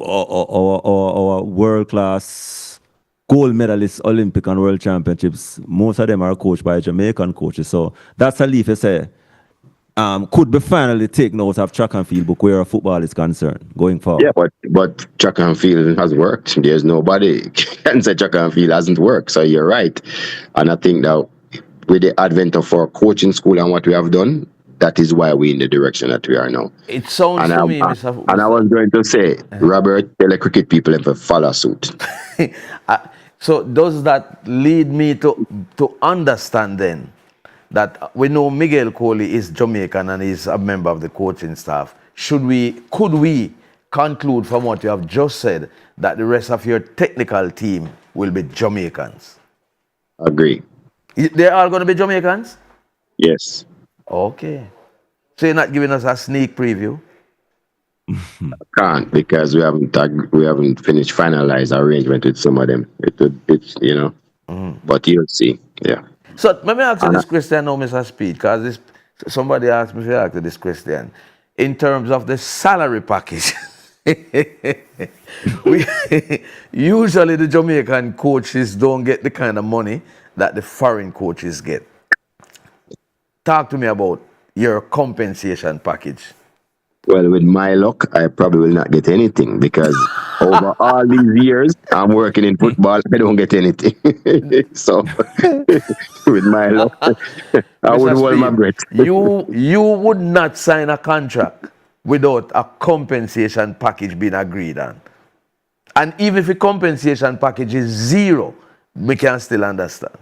our world-class gold medalists, Olympic and World Championships, most of them are coached by Jamaican coaches. So that's a leaf you say could be finally taken out of track and field book where football is concerned going forward. Yeah, but track and field has worked. There's nobody can say track and field hasn't worked. So you're right. And I think that with the advent of our coaching school and what we have done, that is why we're in the direction that we are now. It sounds And to me, Mr. And I was going to say, Robert, tell the cricket people to follow suit. So does that lead me to understand then that we know Miguel Coley is Jamaican and is a member of the coaching staff? Could we conclude from what you have just said that the rest of your technical team will be Jamaicans? Agree. They're all going to be Jamaicans? Yes. Okay. So you're not giving us a sneak preview? Can't, because we haven't finished finalized arrangement with some of them. It's but you'll see. Yeah. So let me ask you this question now, Mr. Speed, because somebody asked me to ask you this question. In terms of the salary package, usually the Jamaican coaches don't get the kind of money that the foreign coaches get. Talk to me about your compensation package. Well, with my luck, I probably will not get anything because over all these years, I'm working in football. I don't get anything. So, with my luck, I would hold my breath. You would not sign a contract without a compensation package being agreed on. And even if the compensation package is zero, we can still understand.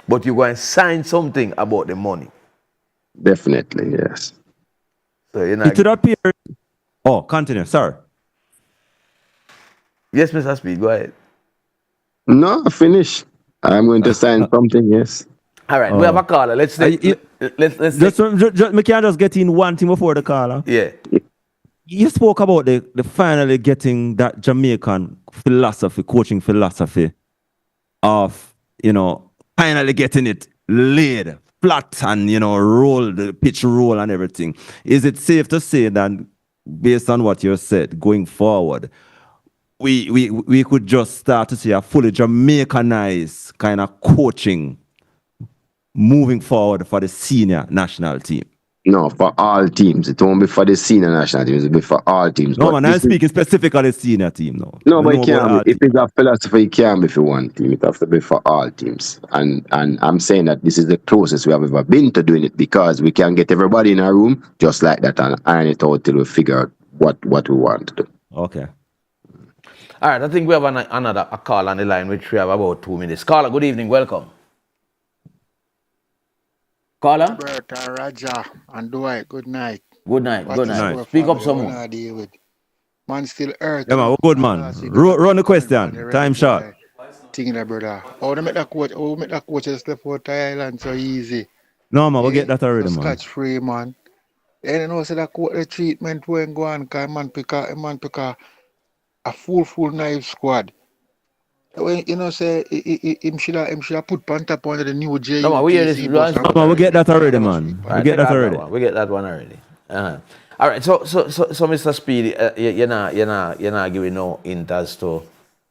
But you're going to sign something about the money. Definitely, yes. So you're not... It would appear... Oh, continue. Sorry. Yes, Mr. Speed, go ahead. No, finish. I'm going to sign something, yes. All right, we have a caller. Let's take... We can just get in one thing before the caller. Yeah. You spoke about the finally getting that Jamaican philosophy, coaching philosophy of, finally getting it laid flat and, roll, the pitch roll and everything. Is it safe to say that based on what you said, going forward, we could just start to see a fully Jamaicanized kind of coaching moving forward for the senior national team? No, for all teams. It won't be for the senior national teams. It'll be for all teams. No, man, I'm speaking specifically senior team now. No, but it can't be. If it's a philosophy, it can't be for one team. It has to be for all teams. And I'm saying that this is the closest we have ever been to doing it because we can get everybody in a room just like that and iron it out till we figure out what we want to do. Okay. All right, I think we have a call on the line, which we have about 2 minutes. Caller, good evening, welcome. Caller? Roberta, Raja, and Dwight, good night. Good night, good night. Speak up some more. Man still earth. Yeah, man, good man. Run the question. Time short. Thing that, brother. How to make that coach just left out the island so easy? No, man, we'll get that already, man. Scotch free, man. Then you know, say that coach, the treatment won't go on because man pick a full knife squad. When say him should have put Pantap under the new J. No, we hear this. No, we get that already, man. We get that already. We get that one already. All right. So, Mr. Speedy, you're not giving no hint as to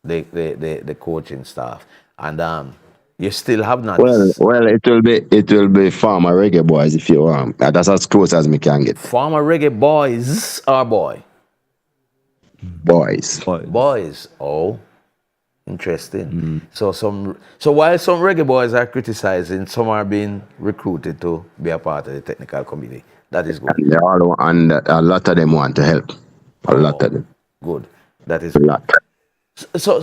the coaching staff, and you still have not. Well, it will be Farmer Reggae Boys if you want. That's as close as me can get. Farmer Reggae Boys or boy? Boys. Boys. Oh. Interesting. So while some reggae boys are criticizing, some are being recruited to be a part of the technical committee. That is good. And a lot of them want to help. A lot of them. Good. That is good. So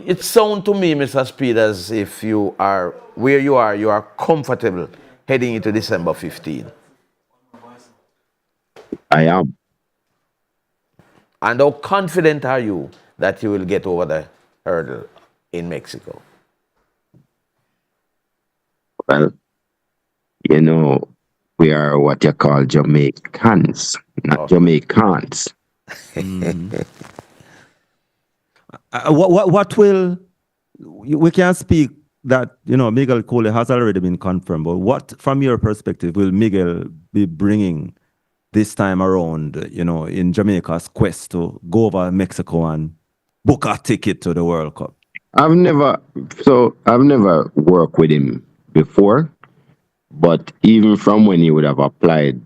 it sounds to me, Mr. Speed, as if you are where you are comfortable heading into December 15. I am. And how confident are you that you will get over the hurdle in Mexico? Well, we are what you call Jamaicans, not Jamaicans. What will we can speak that Miguel Coley has already been confirmed, but what from your perspective will Miguel be bringing this time around, you know, in Jamaica's quest to go over Mexico and book a ticket to the World Cup? I've never worked with him before, but even from when he would have applied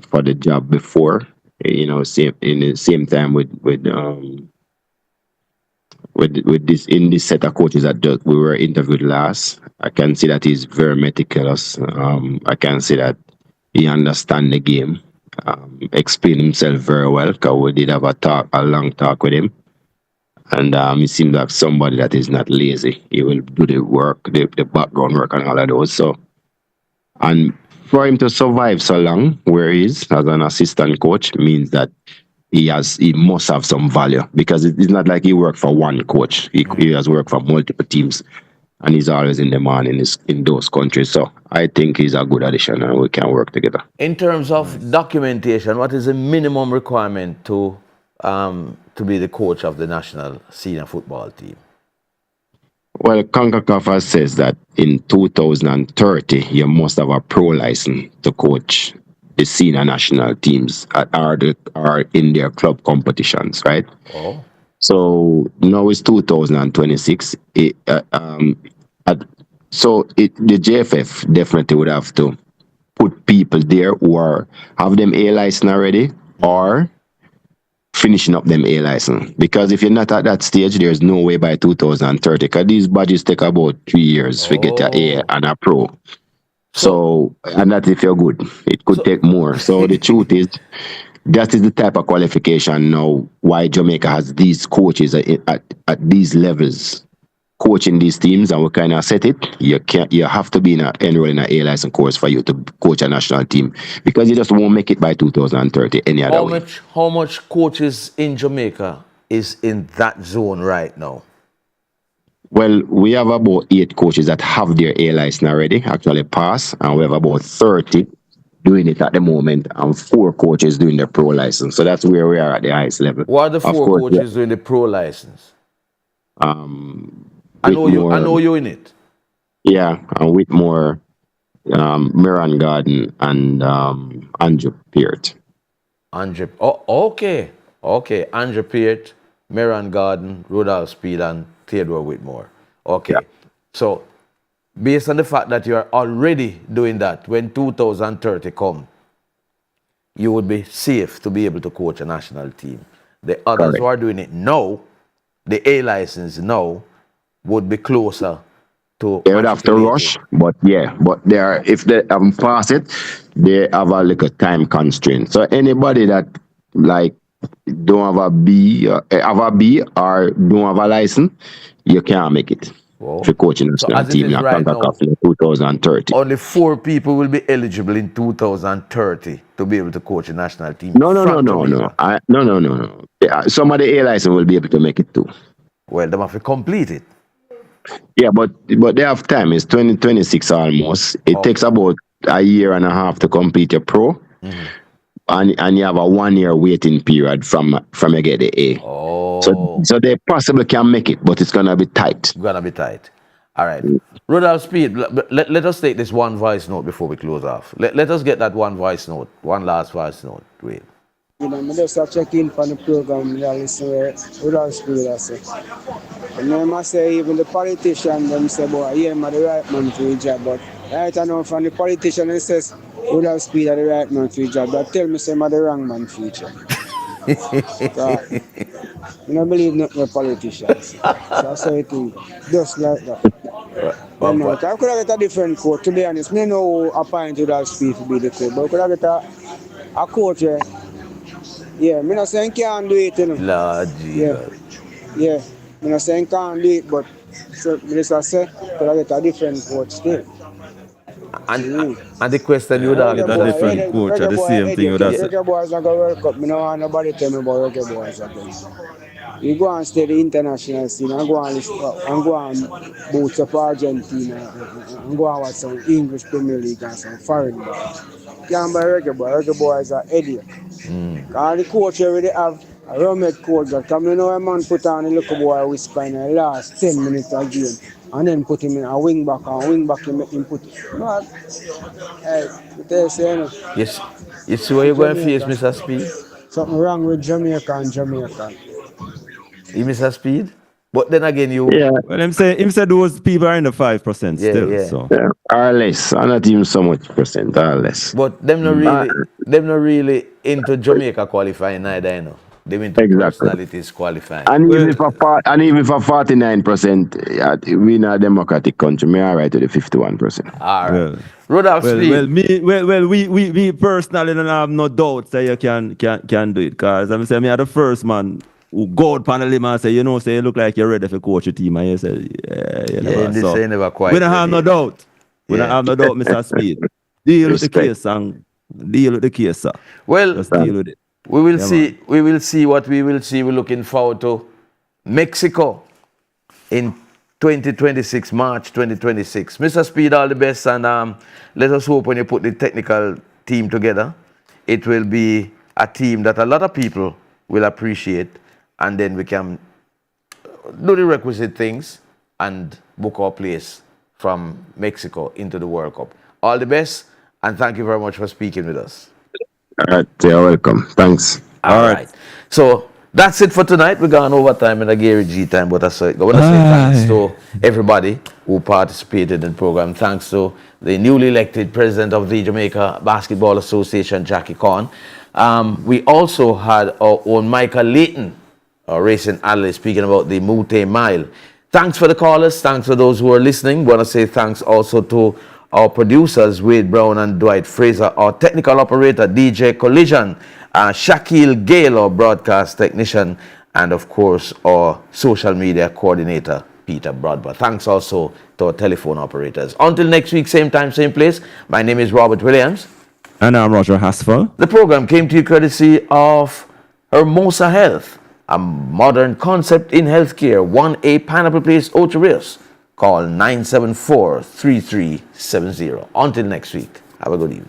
for the job before, you know, in the same time with this in this set of coaches that we were interviewed last, I can see that he's very meticulous. I can see that he understands the game, explain himself very well. Cause we did have a long talk with him, and he seems like somebody that is not lazy. He will do the work, the background work, and all of those. So, and for him to survive so long where he is as an assistant coach means that he must have some value, because it's not like he worked for one coach. He has worked for multiple teams, and he's always in demand in those countries. So I think he's a good addition, and we can work together. In terms of documentation, what is the minimum requirement to be the coach of the national senior football team? Well, CONCACAF says that in 2030 you must have a pro license to coach the senior national teams are in their club competitions, right? Oh. So now it's 2026. The JFF definitely would have to put people there who have them A license already or finishing up them A license. Because if you're not at that stage, there's no way by 2030. Because these badges take about 3 years to get your A and a pro. So, and that's if you're good. It could take more. So the truth is, that is the type of qualification now why Jamaica has these coaches at these levels coaching these teams, and we kind of set it. You have to be enrolled in an A license course for you to coach a national team, because you just won't make it by 2030 any other way. How much coaches in Jamaica is in that zone right now? Well, we have about 8 coaches that have their A license already, actually passed, and we have about 30 doing it at the moment, and 4 coaches doing the pro license. So that's where we are at the highest level. What are the 4 coaches doing the pro license? I know you in it. Yeah, and Whitmore, Miran Garden, and Andrew Peart. Okay. Andrew Peart, Miran Garden, Rudolph Speed, and Theodore Whitmore. Okay. Yeah. So, based on the fact that you are already doing that, when 2030 come, you would be safe to be able to coach a national team. The others who are doing it now, the A license now, would be closer to. They would have to rush, but they are, if they haven't passed it, they have a little time constraint. So anybody that like don't have a B or don't have a license, you can't make it. Whoa. For coaching national team in right 2030. Only 4 people will be eligible in 2030 to be able to coach a national team. No. Some of the A license will be able to make it too. Well, they have to complete it. Yeah, but they have time. It's 2026 almost. It takes about a year and a half to complete your pro. Mm-hmm. And you have a 1 year waiting period from you get the A. Oh. So they possibly can make it, but it's gonna be tight. All right. Rudolph Speed, let us take this one voice note before we close off. Let us get that one last voice note. Wait. You know, I just check in for the program, I listen to Rudolph Speed, I say. And then I say, even the politician, them say, boy, yeah, I'm the right man for the job, but right now from the politician, it says, Rudolph Speed are the right man for the job, but tell me, say, I'm the wrong man for the job. God, I don't believe nothing with politicians. So I say it just like that. I could have got a different coach, to be honest. I know I find Rudolph Speed to be the coach, but I could have got a coach. Yeah, I'm not saying can't do it, you know. Lord Jesus. Yeah, I'm not saying can't do it, but so I say, could I get a different coach still? And the question you would ask, a different coach, or the same thing you would ask. Reggae boys not going to World Cup. I don't want nobody tell me about reggae boys again. You go and stay the international scene and go and boots up Argentina and go and watch some English Premier League and some foreign boys. Can't buy reggae boys. Reggae boys are idiot. Because the coach already have a rum-head coach that come, you know, a man put on a little boy whisper in the last 10 minutes of game. and then put him in a wing back, and wing back him put. You know what? Hey, I tell you, say, you know, Yes. You see what you're going to face, Jamaica. Mr. Speed? Something wrong with Jamaica and Jamaica. You, Mr. Speed? But then again, you. Yeah. Well, him say those people are in the 5% Yeah, still. yeah. So Yeah, or less. Or not even so much percent, or less. But them not really into Jamaica qualifying neither, you know. They into Exactly. personalities qualifying. And even if 49%, we in a democratic country, me alright with the 51%. All right. well, Rudolph Speed. we personally don't have no doubt that you can do it. Cause I'm saying me are the first man who go out on the limb and say, you know, say you look like you're ready for coach your team, and you say, you never. This So ain't never quite. we don't have no ready. doubt. We don't have no doubt, Mr. Speed. Deal with the case, and deal with the case, sir. Well, just deal with it. we will Yeah, see. man. We will see what we will see. We're looking forward to Mexico in 2026, March 2026. Mr. Speed, all the best, and let us hope when you put the technical team together, it will be a team that a lot of people will appreciate, and then we can do the requisite things and book our place from Mexico into the World Cup. All the best, and thank you very much for speaking with us. All right, you're welcome. Thanks. All right. So that's it for tonight. We're going overtime in a Gary G time, but I want to say thanks to everybody who participated in the program. Thanks to the newly elected president of the Jamaica Basketball Association, Jackie Corn. We also had our own Michael Layton, our racing analyst, speaking about the Mute Mile. Thanks for the callers. Thanks for those who are listening. Want to say thanks also to our producers, Wade Brown and Dwight Fraser, our technical operator, DJ Collision, Shaquille Gale, our broadcast technician, and of course, our social media coordinator, Peter Broadbent. Thanks also to our telephone operators. Until next week, same time, same place, my name is Robert Williams. And I'm Roger Haspel. The program came to you courtesy of Hermosa Health, a modern concept in healthcare. 1A Pineapple Place, Ocho Rios. Call 974-3370. Until next week, have a good evening.